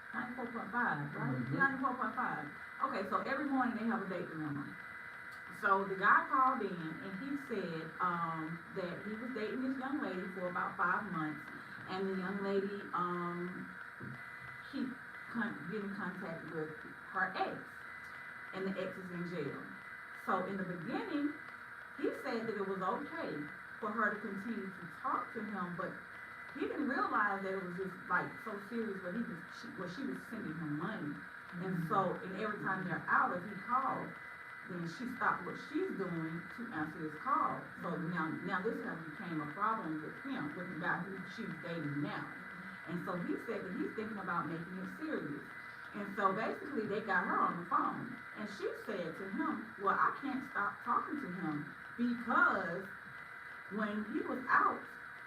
94.5, right? 94.5. Okay, so every morning they have a date dilemma. So the guy called in and he said that he was dating this young lady for about 5 months, and the young lady keep getting contact with her ex, and the ex is in jail. So in the beginning, he said that it was okay for her to continue to talk to him, but he didn't realize that it was just like so serious. But she was sending him money, and so every time they're out, if he called, then she stopped what she's doing to answer his call. So now this has became a problem with him, with the guy who she's dating now. And so he said that he's thinking about making it serious. And so basically they got her on the phone, and she said to him, well, I can't stop talking to him because when he was out,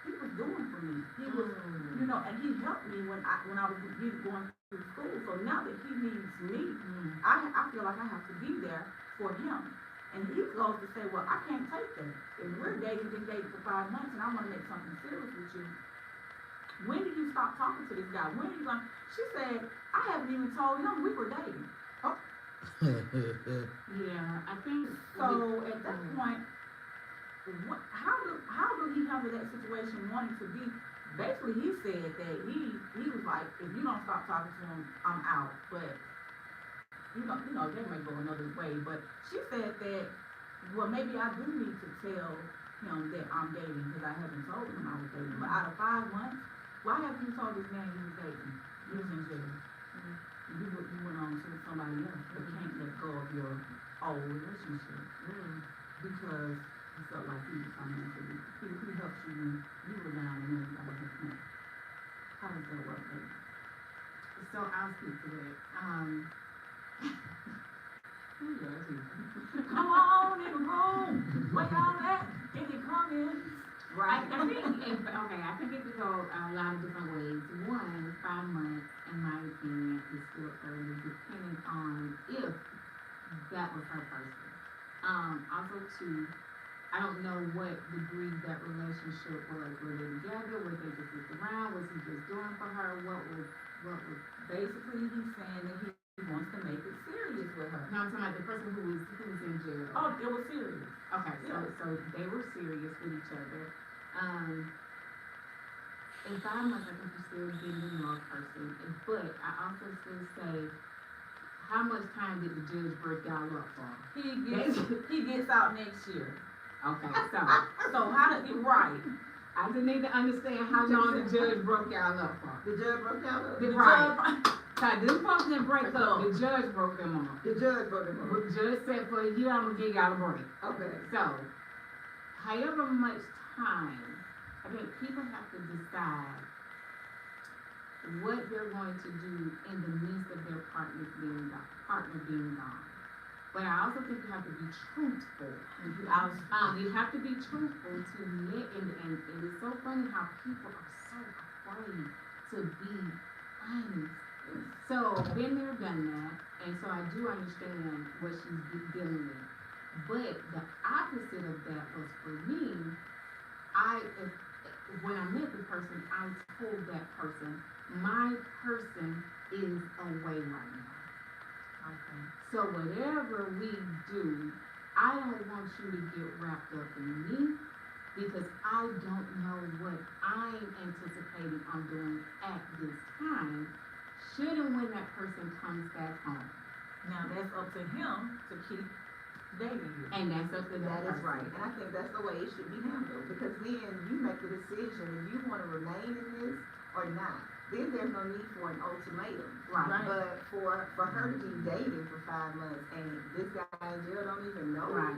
he was doing for me. He was, and he helped me when I was going through school. So now that he needs me, I feel like I have to be there for him. And he goes to say, well, I can't take that. If we're been dating for 5 months, and I want to make something serious with you, when did you stop talking to this guy? When are you going? She said, I haven't even told him we were dating. Yeah, I think So at that point, how do he handle that situation? Wanting to be, basically he said that he was like, if you don't stop talking to him, I'm out. But you know, they may go another way. But she said that, well, maybe I do need to tell him that I'm dating because I haven't told him I was dating. But out of 5 months, why haven't you told this man you was dating? You was in jail. You went on to somebody else, but can't let go of your old relationship because you felt like he was financially, he helped you when you were down and everybody had money. How does that work, baby? so. I'll speak to that. Come on in the room. Where y'all at? Can you come in? I think it could go a lot of different ways. 1, 5 months, in my opinion, is still early, depending on if that was her person. Also 2, I don't know what degree that relationship was. Were they together? Was they just around? Was he just doing for her? What was Basically, he's saying that he wants to make it serious with her. no, I'm talking about the person who was in jail. Oh, it was serious. Okay, so they were serious with each other. in 5 months, I think you still getting to know a person, but I also still say, how much time did the judge break y'all up for? He gets out next year. Okay, so, So how did, right, I just need to understand how long the judge broke y'all up for. The judge broke out up. The right. So this folks didn't break up, the judge broke them up. The judge broke him The judge said for a year, I'm gonna give y'all a break. up. Okay. So, however much time, I think people have to decide what they're going to do in the midst of their partner being gone. But I also think you have to be truthful. You have to be truthful to let, and it's so funny how people are so afraid to be honest. So, been there, done that, and so I do understand what she's dealing with. But the opposite of that was for me, when I met the person, I told that person, my person is away right now. Okay. So whatever we do, I don't want you to get wrapped up in me because I don't know what I'm anticipating on doing at this time. Should and when that person comes back home. Now that's up to him to keep dating you. And that's up to that That is person. right, and I think that's the way it should be handled, because then you make the decision if you wanna remain in this or not. Then there's no need for an ultimatum. Right. But for her to be dating for 5 months and this guy in jail don't even know. Right.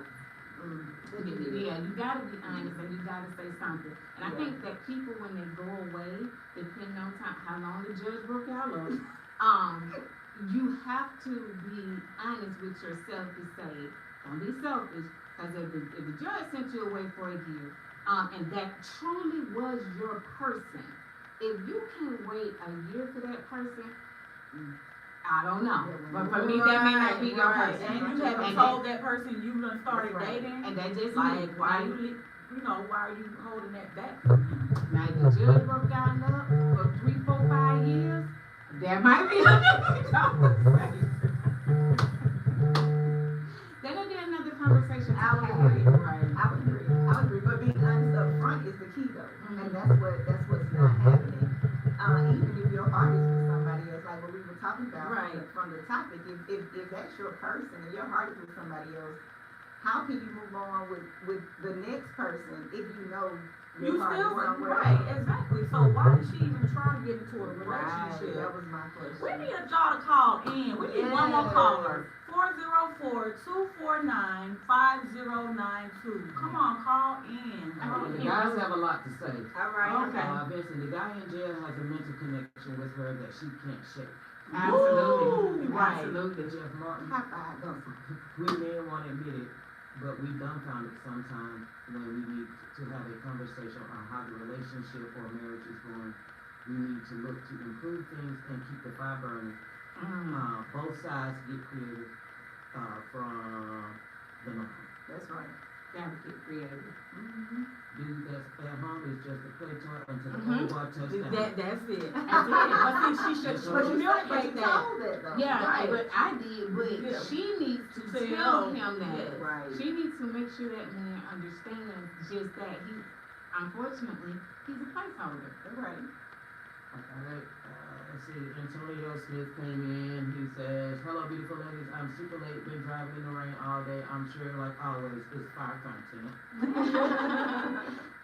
Look at this. Yeah, you gotta be honest and you gotta say something. And I think that people, when they go away, depending on how long the judge broke y'all up, you have to be honest with yourself to say, don't be selfish, because if the judge sent you away for a year, and that truly was your person, if you can wait a year for that person, I don't know. But for me, that may not be your Right, person. and you haven't told that person you done started That's right. dating, And that just like, means, why right? why are you holding that back? Now, the judge broke down up for 3, 4, 5 years, that might be another conversation. That'll be another conversation. to I would have, agree. right? I would agree, but being honest up front is the key though, and that's what's not happening. Even if your heart is with somebody else, like what we were talking about Right. from the topic, if that's your person and your heart is with somebody else, how can you move on with the next person if you know You your heart still, is somewhere right, else? exactly, so why did she even try to get into a Right, relationship? that was my question. We need y'all to call in, we need one more Yes. caller, 404-249-5092, come on, call in. The guys have a lot to say. All right, Okay. Vincent, the guy in jail has a mental connection with her that she can't shake. Absolutely, Right. absolutely. Jeff Martin, high five, don't we may want to admit it, but we dumbfounded sometimes when we need to have a conversation on how the relationship or marriage is going. We need to look to improve things and keep the fire burning. Both sides get creative from the mom. That's right. Gotta get creative. Dude that's at home is just a play toy until the Mhm. old boy touchdown. That's it. That's it. But see, she should But But communicate you that. told that though. Yeah, Right. but I did, but Yeah. she needs to Tell tell him, him that. yes. Right. She needs to make sure that man understands just that unfortunately, he's a placeholder. That's right. Alright, let's see, Antonio Smith came in, he says, hello beautiful ladies, I'm super late, been driving in the rain all day, I'm sure like always, it's fire content.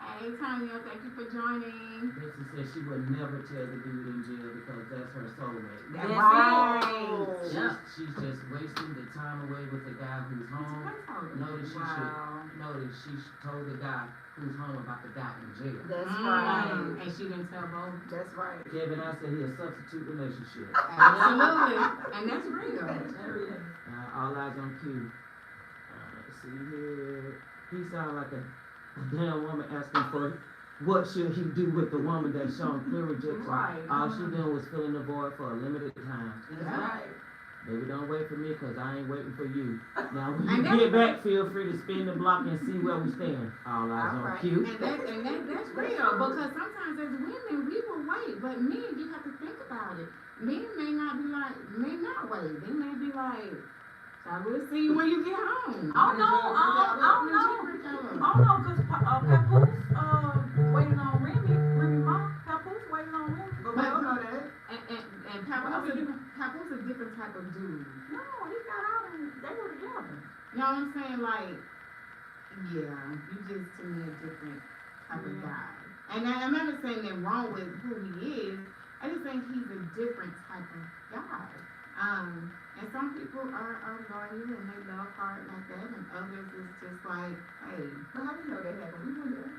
Hey, Tonyo, thank you for joining. Dixie says she would never tell the dude in jail because that's her soulmate. That's right. Yeah. She's just wasting the time away with the guy who's home. Placeholder. Notice she told the guy who's home about the guy in jail. That's Mm, right. and she didn't tell both. That's right. Kevin, I said he a substitute relationship. Absolutely, and that's real. All eyes on Q. Let's see here. He sound like a damn woman asking for what should he do with the woman that shown clear rejection. Right. All she doing was filling the void for a limited time. That's right. Baby, don't wait for me, cause I ain't waiting for you. Now when And you that's get back, feel free to spin the block and see where we stand. All eyes on Alright. Q. And that's real, because sometimes as women, we will wait, but men, you have to think about it. Men may not wait. They may be like, I will see you when you get home. I don't know, cause Papoose, waiting on Remy Ma, Papoose type of dude. No, he got out and they were together. You know what I'm saying? Like, yeah, you just to me a different type of guy. And I'm not saying that wrong with who he is. I just think he's a different type of guy. And some people are loyal and they love hard like that, and others is just like, hey, But how do you know that happened? We were there.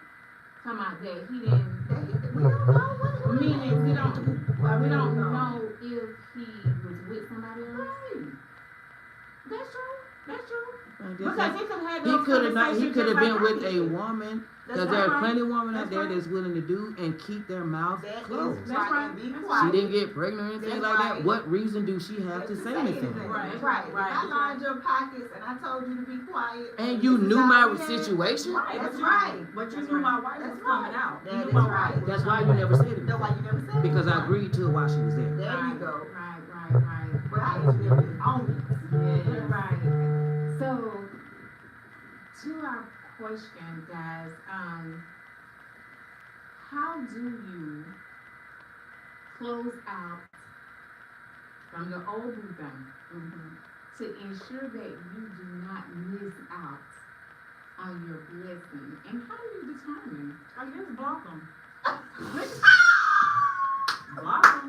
come out that he didn't. We don't know what Meaning we don't know. know if he was with somebody else. Right. That's true. That's true. And Because that's- he could have had He those could have not. He conversations could have just been like with I a did. woman, That's because there are right. plenty of women out That's there right. that's willing to do and keep their mouth That is closed. That's right. right. And be That's quiet. She didn't get pregnant or anything That's like right. that. What reason do she have to say anything? Right. That's right. Right. If I lined your pockets and I told you to be quiet. And you this is knew all my we had, situation? Right, That's that's right. But you That's knew right. my wife That's was coming right. out. You That knew is my right. wife was That's why coming you out. never said That's why it. you never said it. Because I agreed to it while she was there. There Right. you go. Right. But I actually was on it. Yeah. Right. So, to our question, guys, how do you close out from your old boo thing to ensure that you do not miss out on your blessing? And how do you determine? I just block them. Block them.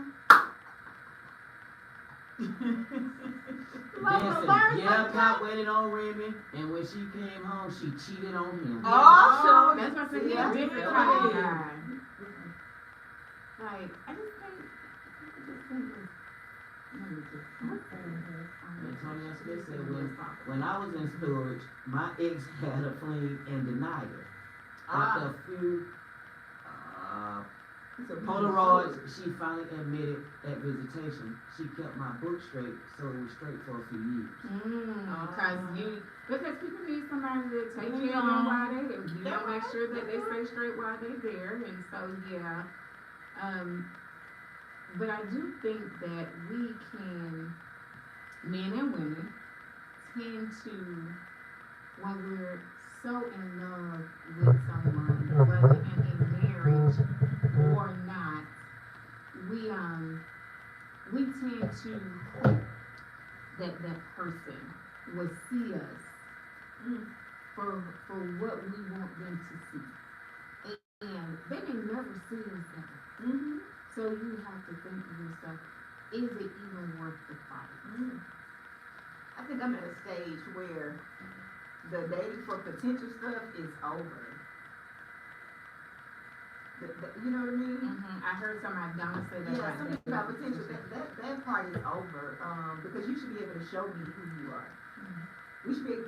Listen, yeah, Pop waited on Remy, and when she came home, she cheated on him. Oh, That's what I said. He's Yeah. a different Yeah. type of guy. Like, I just think And Tony Smith said when I was in storage, my ex had a fling and denied it. After a few Polaroids, she finally admitted at visitation. She kept my book straight, so it was straight for a few years. Because people need somebody to take care of them while they're there. You know, make sure that they stay straight while they're there. And so, yeah. But I do think that we can, men and women, tend to, when we're so in love with someone, whether in a marriage or not, we tend to hope that that person will see us for what we want them to see. And they may never see us ever. So you have to think to yourself, is it even worth the fight? I think I'm at a stage where the dating for potential stuff is over. You know what I mean? I heard somebody down say that. Yeah, about something dating about for potential, potential. that part is over, because you should be able to show me who you are. We should be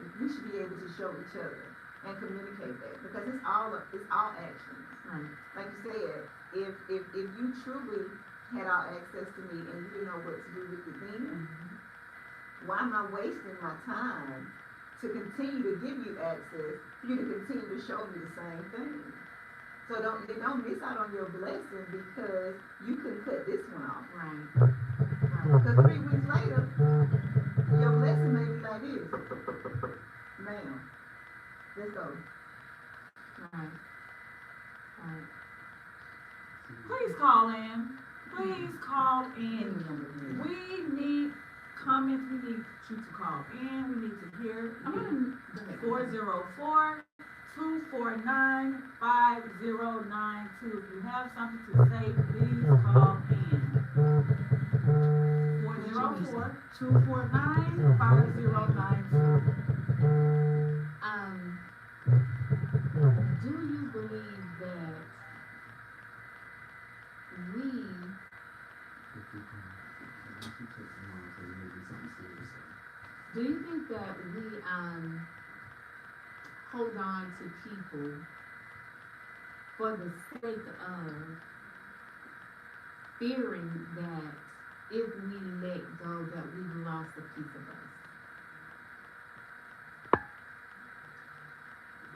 able to show each other and communicate that, because it's all actions. Right. Like you said, if you truly had all access to me and you didn't know what to do with it then, why am I wasting my time to continue to give you access, for you to continue to show me the same thing? So don't miss out on your blessing because you couldn't cut this one off. Right. Because 3 weeks later, your blessing may be like this. Ma'am, let's go. Right. Right. Please call in. Please call in. We need comments. We need you to call in. We need to hear. I'm gonna 404-249-5092. If you have something to say, please call in. 404-249-5092. Do you believe that we do you think that we hold on to people for the sake of fearing that if we let go that we've lost a piece of us?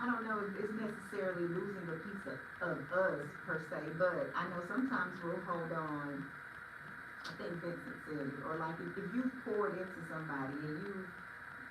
I don't know if it's necessarily losing a piece of us per se, but I know sometimes we'll hold on. I think Vincent said it, or like if you've poured into somebody and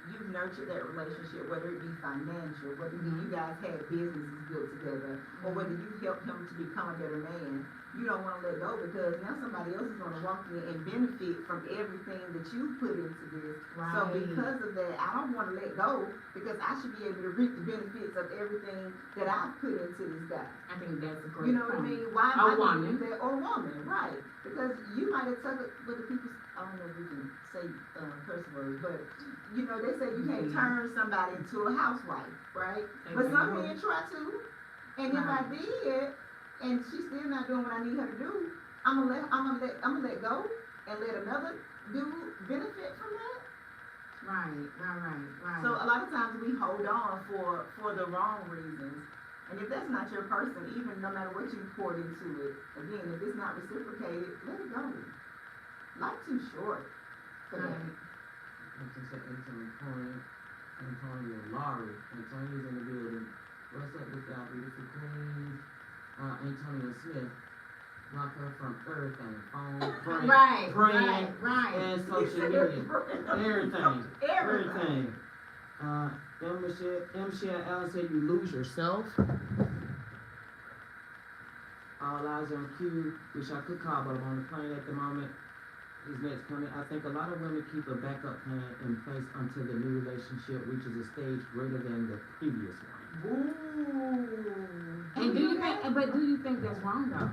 you've nurtured that relationship, whether it be financial, whether you guys had businesses built together, or whether you helped him to become a better man, you don't wanna let go because now somebody else is gonna walk in and benefit from everything that you put into this. So because of that, I don't wanna let go because I should be able to reap the benefits of everything that I've put into this guy. I think that's a great You know what I point. mean? Why am Or I doing woman. that? Or woman, right? Because you might have took it with the people. I don't know if we can say curse words, but you know they say you can't turn somebody into a housewife, right? But some men try to, and if I did, and she's still not doing what I need her to do, I'm gonna let go and let another dude benefit from that. Right. So a lot of times we hold on for the wrong reasons. And if that's not your person, even no matter what you poured into it, again, if it's not reciprocated, let it go. Life too short for that. Like you said, Antonio Laurie. Antonio's in the building. What's up with y'all beautiful queens? Antonio Smith. Block her from everything. Phone, brand, and social media. Everything. Michelle Allen said you lose yourself. All eyes on Q, which I could call, but I'm on the plane at the moment. His next coming. I think a lot of women keep a backup plan in place until the new relationship reaches a stage greater than the previous one. Ooh. And do you think that's wrong though?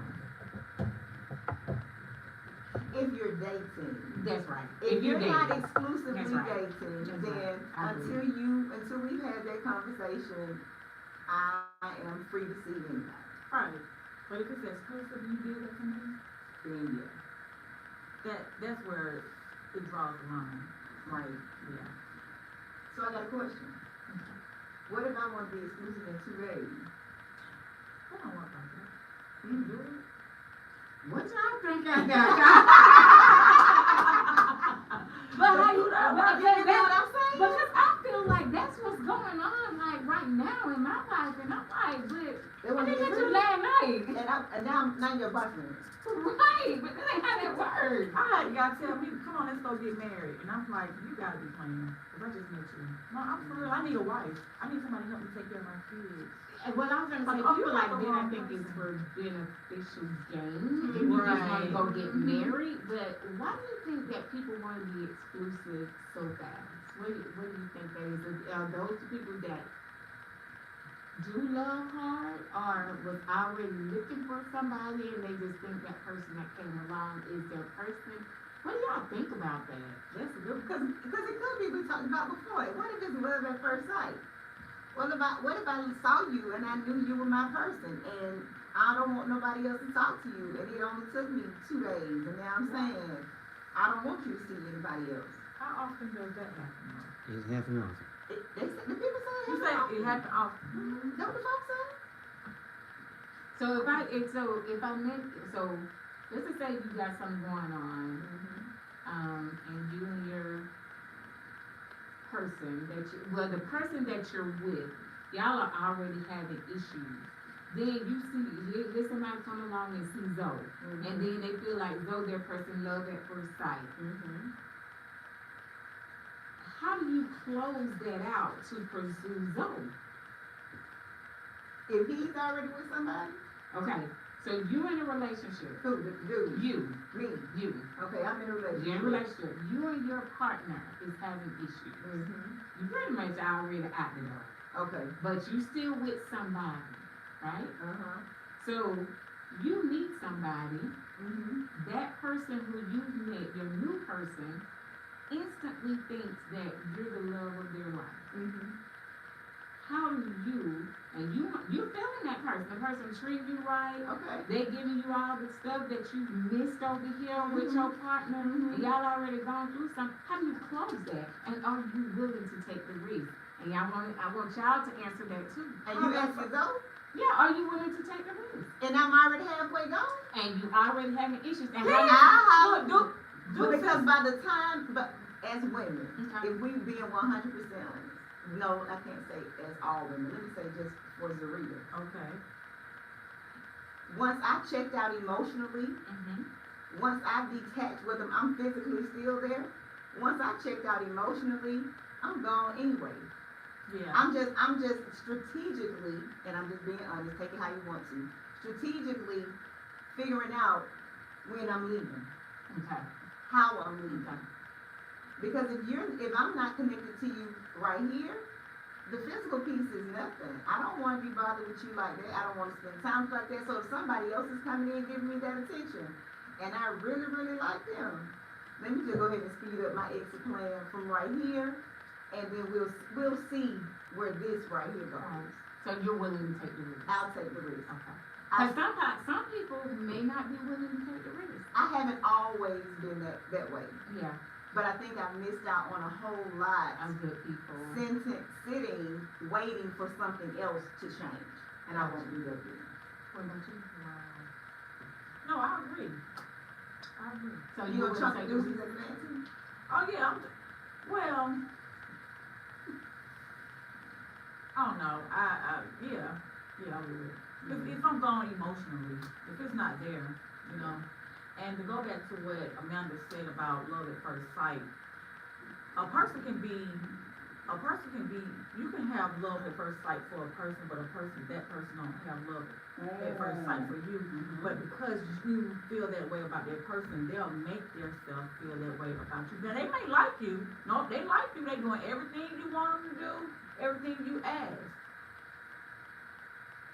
If you're dating. That's right. If you're not dating. exclusively That's right. dating, That's then right. I agree. until we've had that conversation, I am free to see anybody. Right. But if it's exclusive, you give it to me, Then yeah. that's where it draws the line. Right. Yeah. So I got a question. What if I want to be exclusive in 2 days? That don't work like that. You do it? What y'all think I got? But how you know what I'm saying? because I feel like that's what's going on like right now in my life, and I'm like, but That I was didn't get you your last night. and now I'm your boyfriend. Right, but that ain't how that works. Y'all tell me, come on, let's go get married. And I'm like, you gotta be playing. Because I just met you. No, I'm for real. I need a wife. I need somebody to help me take care of my kids. And what I was gonna say, Oh, people you're like not the that, I wrong think person. is for beneficial gain. If you just wanna go get married, but why do you think that people wanna be exclusive so fast? What do you think that is? Are those the people that do love hard, or was already looking for somebody and they just think that person that came along is their person? What do y'all think about that? That's a good because it could be we talked about before. What if it's love at first sight? What if I saw you and I knew you were my person and I don't want nobody else to talk to you and it only took me 2 days and now I'm saying I don't want you to see anybody else. How often does that happen? It's happening often. The people say You say it happened often. Know what the fuck say? So let's just say you got something going on, and you and your person the person that you're with, y'all are already having issues. Then you hear somebody come along and see Zoe, and then they feel like Zoe, their person, love at first sight. How do you close that out to pursue Zoe? If he's already with somebody, Okay, so you're in a relationship. who? The dude. Me. You. Okay, I'm in a relationship. You're in a relationship. You and your partner is having issues. You pretty much already out the door. Okay. But you still with somebody, right? So you meet somebody, that person who you met, your new person, instantly thinks that you're the love of their life. How do you, and you're feeling that person, the person treating you right, Okay. they giving you all the stuff that you missed over here with your partner, and y'all already gone through something. How do you close that? And are you willing to take the risk? And I want y'all to answer that too. And you ask me though? Yeah, are you willing to take the risk? And I'm already halfway gone? And you already having issues. And I how have because by the time, but as women, Okay. if we being 100% honest, no, I can't say as all women. Let me say just for Zarita. Okay. Once I checked out emotionally, once I detached with them, I'm physically still there. Once I checked out emotionally, I'm gone anyway. Yeah. I'm just strategically, and I'm just being honest, take it how you want to, strategically figuring out when I'm leaving, Okay. how I'm leaving. Because if I'm not connected to you right here, the physical piece is nothing. I don't want to be bothered with you like that. I don't want to spend time like that. So if somebody else is coming in giving me that attention, and I really, really like them, let me just go ahead and speed up my exit plan from right here, and then we'll see where this right here goes. So you're willing to take the risk? I'll take the risk. Okay. I, Cause sometimes, some people may not be willing to take the risk. I haven't always been that way, Yeah, but I think I missed out on a whole lot I'm good people. sitting, waiting for something else to change, and I won't do that again. What about you? No, I agree. So You you gonna would chunk take the the deuces risk? at the man too? Oh, yeah, well, I don't know, yeah, I would. If I'm gone emotionally, if it's not there, you know, and to go back to what Amanda said about love at first sight, a person can be, you can have love at first sight for a person, but that person don't have love at first sight for you. But because you feel that way about that person, they'll make themselves feel that way about you. Now, they may like you. No, they like you. They doing everything you want them to do, everything you ask.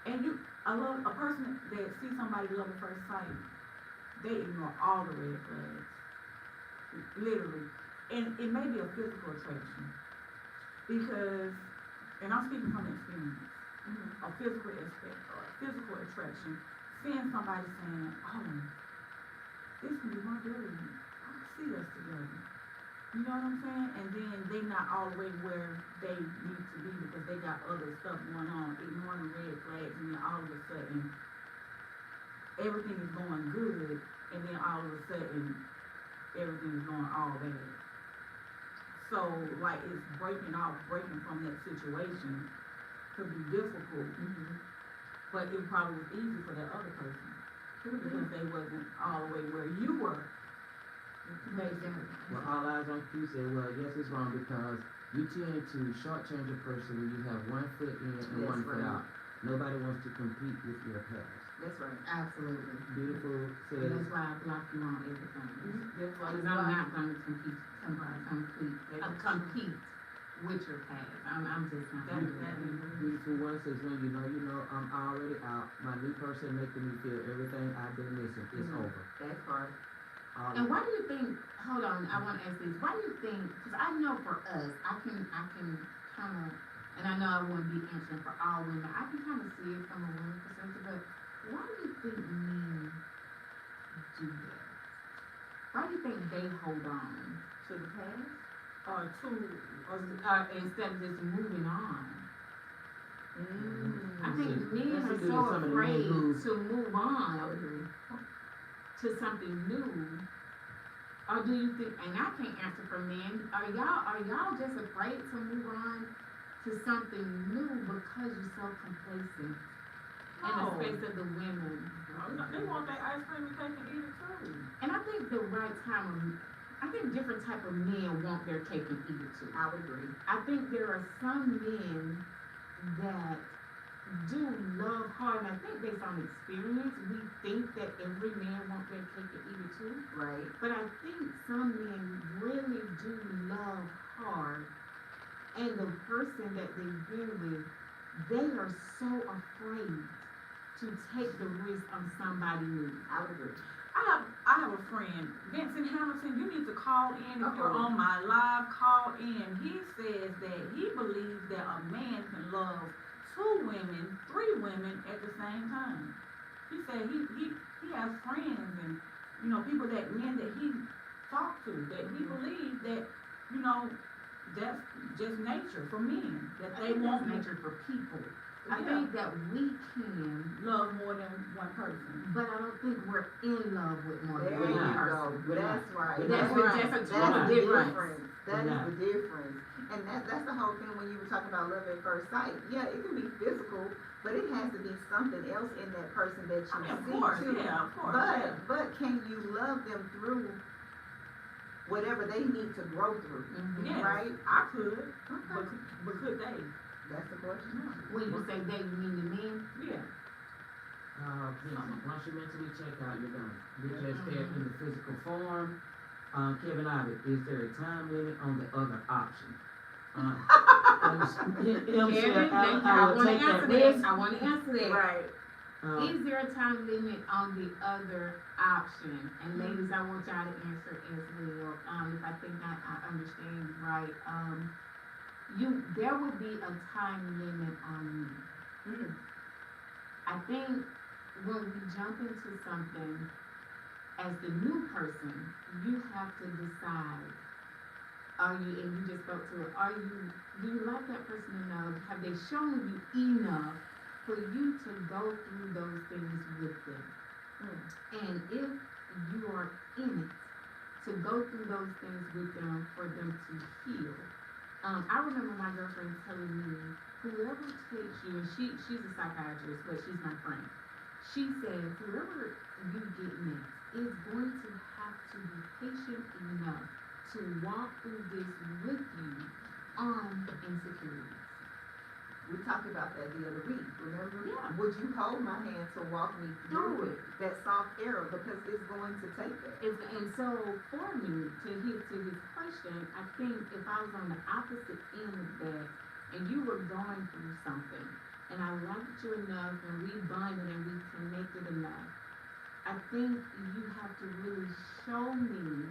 And a person that sees somebody love at first sight, they ignore all the red flags. Literally. And it may be a physical attraction. Because, and I'm speaking from experience, a physical aspect or a physical attraction, seeing somebody saying, oh, this can be my girl, I can see us together. You know what I'm saying? And then they not all the way where they need to be because they got other stuff going on, ignoring the red flags, and then all of a sudden, everything is going good, and then all of a sudden, everything is going all bad. So, like, it's breaking from that situation could be difficult, but it probably was easy for that other person because they wasn't all the way where you were. Basically. Well, all eyes on you said, well, yes, it's wrong because you tend to shortchange a person when you have one foot in and That's one foot right. out. Nobody wants to compete with your past. That's right. Absolutely. Beautiful And says, that's why I block you on everything. That's why Because I'm not gonna compete with your past. I'm just not gonna do that. beautiful one says, when you know, I'm already out. My new person making me feel everything I've been missing is over. That part. And why do you think, hold on, I wanna ask this, why do you think, cause I know for us, I can kinda, and I know I wouldn't be answering for all women, I can kinda see it from a woman's perspective, but why do you think men do that? Why do you think they hold on to the past? Or instead of just moving on? I think men Let's are do so some of the men afraid who- to move on to something new. Or do you think, and I can't answer for men, are y'all just afraid to move on to something new because you're so complacent in the No. space of the women? They want that ice cream and cake and eat it too. And I think the right time, I think different type of men want their cake and eat it too. I would agree. I think there are some men that do love hard, and I think based on experience, we think that every man wants their cake and eat it too. Right. But I think some men really do love hard, and the person that they've been with, they are so afraid to take the risk on somebody new. I would agree. I have a friend, Vincent Hamilton, you need to call in if you're Uh-oh. on my live, call in. He says that he believes that a man can love 2 women, 3 women at the same time. He said he has friends and, you know, people men that he talked to, that he believes that, you know, that's just nature for men, that I they think want that's nature for people. I Yeah. think that we can, love more than one person. but I don't think we're in love with more There than you one go. person. That's right. That's right. just a That's total the difference. difference. That Yeah. is the difference. And that's the whole thing when you were talking about love at first sight. Yeah, it can be physical, but it has to be something else in that person that you I mean, of see course, too. yeah, of course, But yeah. but can you love them through whatever they need to grow through, Yes, right? I could, Okay, but could they? that's the question. When you say they, you mean the men? Yeah. Listen, once you mentally check out, you're done. You're just there in the physical form. Kevin Ivey, is there a time limit on the other option? Kevin, I wanna answer that, I wanna answer that. Right. Is there a time limit on the other option? And ladies, I want y'all to answer as well, if I think I understand you right. There would be a time limit on me. I think when we jump into something, as the new person, you have to decide, and you just spoke to it, do you like that person enough? Have they shown you enough for you to go through those things with them? And if you are in it, to go through those things with them for them to heal. I remember my girlfriend telling me, whoever takes you, and she's a psychiatrist, but she's my friend. She said, whoever you get next is going to have to be patient enough to walk through this with you on insecurities. We talked about that the other week, remember? Yeah. Would you hold my hand to walk me through it? That soft arrow, because it's going to take that. And so for me, to his question, I think if I was on the opposite end of that, and you were going through something, and I liked you enough, and we bonded and we connected enough, I think you have to really show me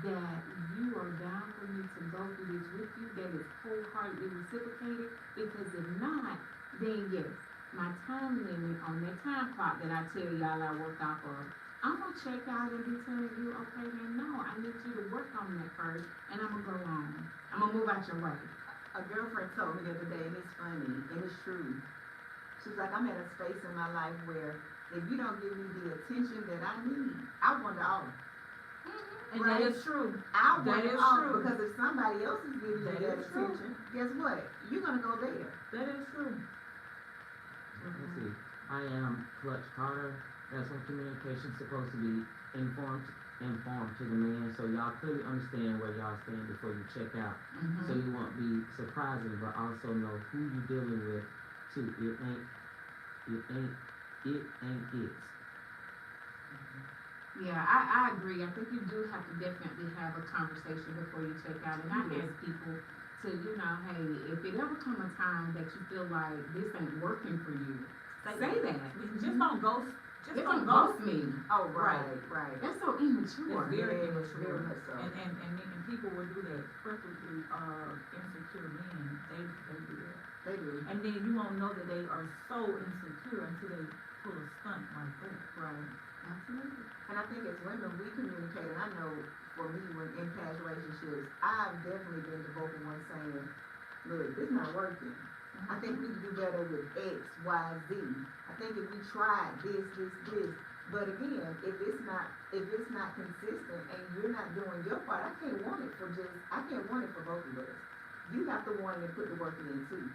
that you are down for me to go through this with you, that is wholeheartedly reciprocated, because if not, then yes, my time limit on that time clock that I tell y'all I work off of, I'm gonna check out and be telling you, okay, man, no, I need you to work on that first, and I'm gonna go on. I'm gonna move out your way. A girlfriend told me the other day, and it's funny, and it's true. She's like, I'm at a space in my life where if you don't give me the attention that I need, I wonder off. And Right. that is true. I That want it is all, true. because if somebody else is giving you That that is true. attention, guess what? You're gonna go there. That is true. Let's see. I am Clutch Carter. That's what communication's supposed to be informed to the man, so y'all clearly understand where y'all stand before you check out. So you won't be surprising, but also know who you're dealing with too. It ain't it. Yeah, I agree. I think you do have to definitely have a conversation before you check out. And I ask people to, hey, if it ever come a time that you feel like this ain't working for you, say that. Just don't ghost. Just Don't don't ghost ghost. me. Oh, right, right. That's so immature. It's very Yes, immature. very much so. And people will do that, especially insecure men. They do that. They do. And then you won't know that they are so insecure until they pull a stunt like that. Right. Absolutely. And I think as women, we communicate, and I know for me, when in past relationships, I've definitely been the vocal one saying, look, this not working. I think we can do better with X, Y, Z. I think if we tried this, but again, if it's not consistent and you're not doing your part, I can't want it for both of us. You have to want to put the work in too.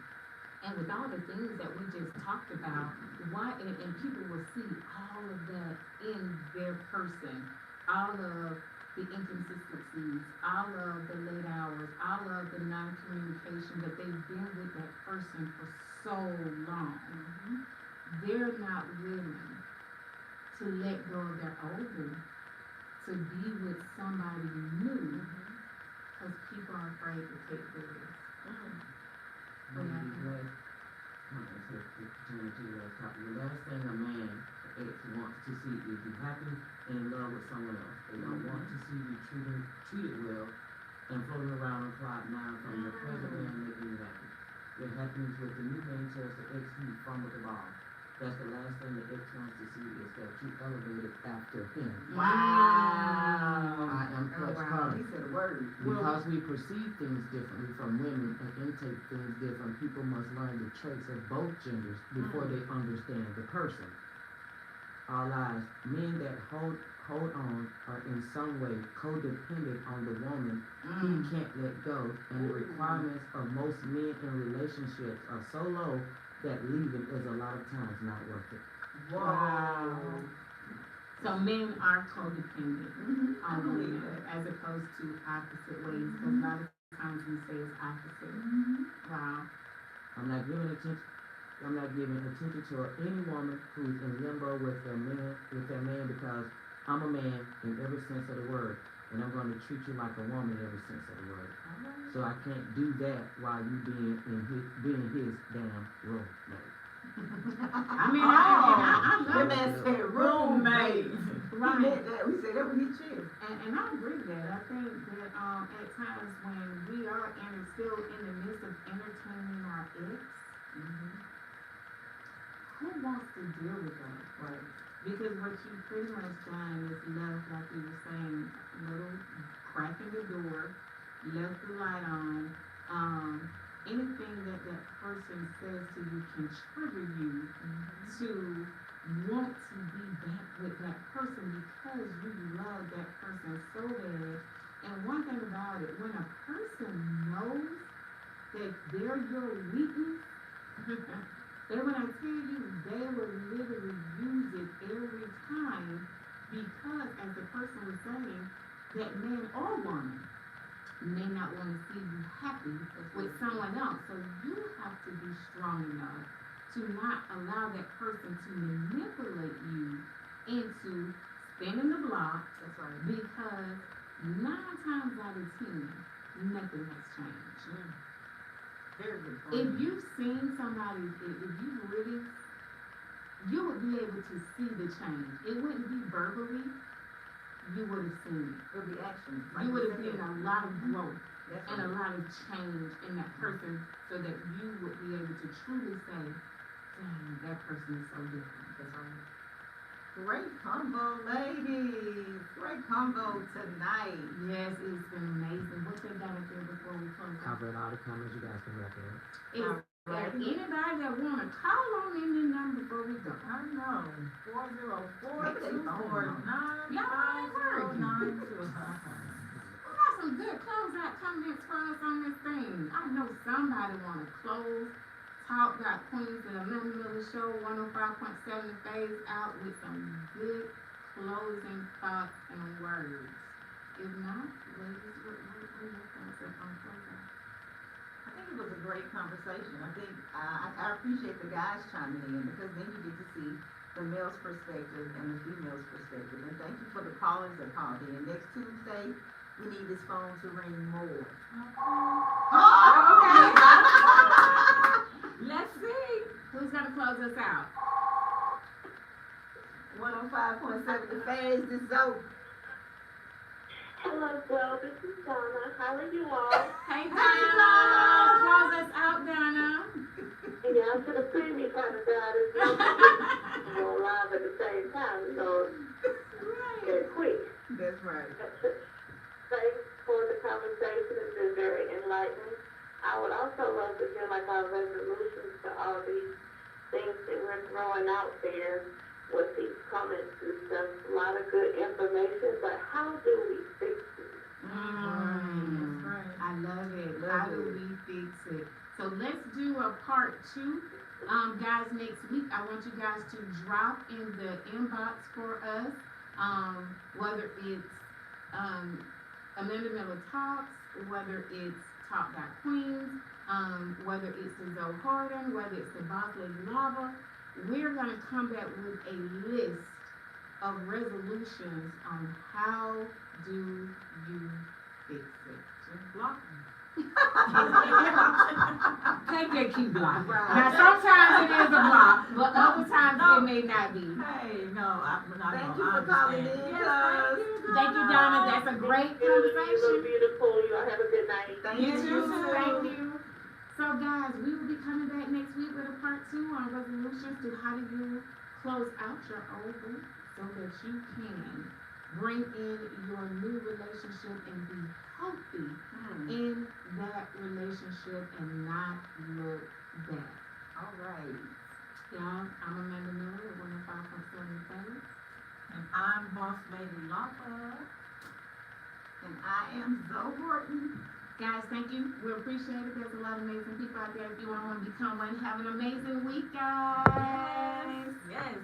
And with all the things that we just talked about, and people will see all of that in their person, all of the inconsistencies, all of the late hours, all of the non-communication, that they've been with that person for so long. They're not willing to let go of their old to be with somebody new, because people are afraid to take the risk. The last thing a man wants to see is you happy and in love with someone else. They don't want to see you treated well and floating around on cloud nine from the present man making you happy. Your happiness with the new man tells the ex you fumbled the ball. That's the last thing the ex wants to see is that you elevated after him. Wow. I am Clutch Wow. Carter. He said a word. Because we perceive things differently from women and intake things different, people must learn the traits of both genders before they understand the person. Our lives, men that hold on are in some way codependent on the woman he can't let go, and the requirements of most men in relationships are so low that leaving is a lot of times not worth it. Wow. So men are codependent I on believe women that. as opposed to opposite ways, because a lot of times we say it's opposite. Wow. I'm not giving attention to any woman who's in limbo with their man because I'm a man in every sense of the word, and I'm going to treat you like a woman in every sense of the word. So I can't do that while you being his damn roommate. I mean, I That love man it. said roommate. Right. He meant that. We said that when he cheered. And I agree with that. I think that at times when we are still in the midst of entertaining our ex, who wants to deal with that? Right. Because what you pretty much done is left, like you were saying, a little crack in the door, left the light on. Anything that person says to you can trigger you to want to be back with that person because you love that person so bad. And one thing about it, when a person knows that they're your weakness, then when I tell you, they will literally use it every time because, as the person was saying, that man or woman may not want to see you happy with someone else. So you have to be strong enough to not allow that person to manipulate you into spinning the block. That's right. Because 9 times out of 10, nothing has changed. Very good point. If you've seen somebody, if you really, you would be able to see the change. It wouldn't be verbally, you would have seen it. It'll be action. You would have seen a lot of growth That's and a right. lot of change in that person so that you would be able to truly say, dang, that person is so different. That's right. Great combo, ladies. Great combo tonight. Yes, it's been amazing. What they got up there before we close out? Covered all the comments you guys can recommend. Is there anybody that want to call on in the number before we go? I know, 404-249-5092. We got some good closeout comments for us on this thing. I know somebody want to close. Talk got Queens and Amanda Miller Show 105.7 phase out with some good closing thoughts and words. If not, ladies, what are your thoughts on closeout? I think it was a great conversation. I think I appreciate the guys chiming in because then you get to see the male's perspective and the female's perspective. And thank you for the callers that called in. Next Tuesday, we need this phone to ring more. Let's see. Who's gonna close us out? 105.7 The Phase is over. Hello, well, this is Donna. How are you all? Hey, Donna. Close us out, Donna. Yeah, I should have seen me trying to dial this number. We're live at the same time, so get quick. That's right. Thanks for the conversation. It's been very enlightening. I would also love to hear like our resolutions to all these things that we're throwing out there with these comments and stuff. A lot of good information, but how do we fix it? I love it. How do we fix it? So let's do a part 2. Guys, next week I want you guys to drop in the inbox for us, whether it's Amanda Miller Talks, whether it's Talk Got Queens, whether it's the Zoe Harden, whether it's the Boss Lady Lava. We're going to come back with a list of resolutions on how do you fix it. Just block them. Take your key block. Right. Now sometimes it is a block, but other times it may not be. Hey, no, I'm not Thank gonna you for calling in, understand. cuz. Thank you, Donna. That's a great You look conversation. beautiful. You all have a good night. Thank You you. too. Thank you. So guys, we will be coming back next week with a part 2 on resolutions to how do you close out your old book so that you can bring in your new relationship and be healthy in that relationship and not look back. All right. Y'all, I'm Amanda Miller at 105.7 Phase. And I'm Boss Lady Lapa. And I am Zoe Horton. Guys, thank you. We appreciate it. There's a lot of amazing people out there. If you want to become one, have an amazing week, guys. Yes.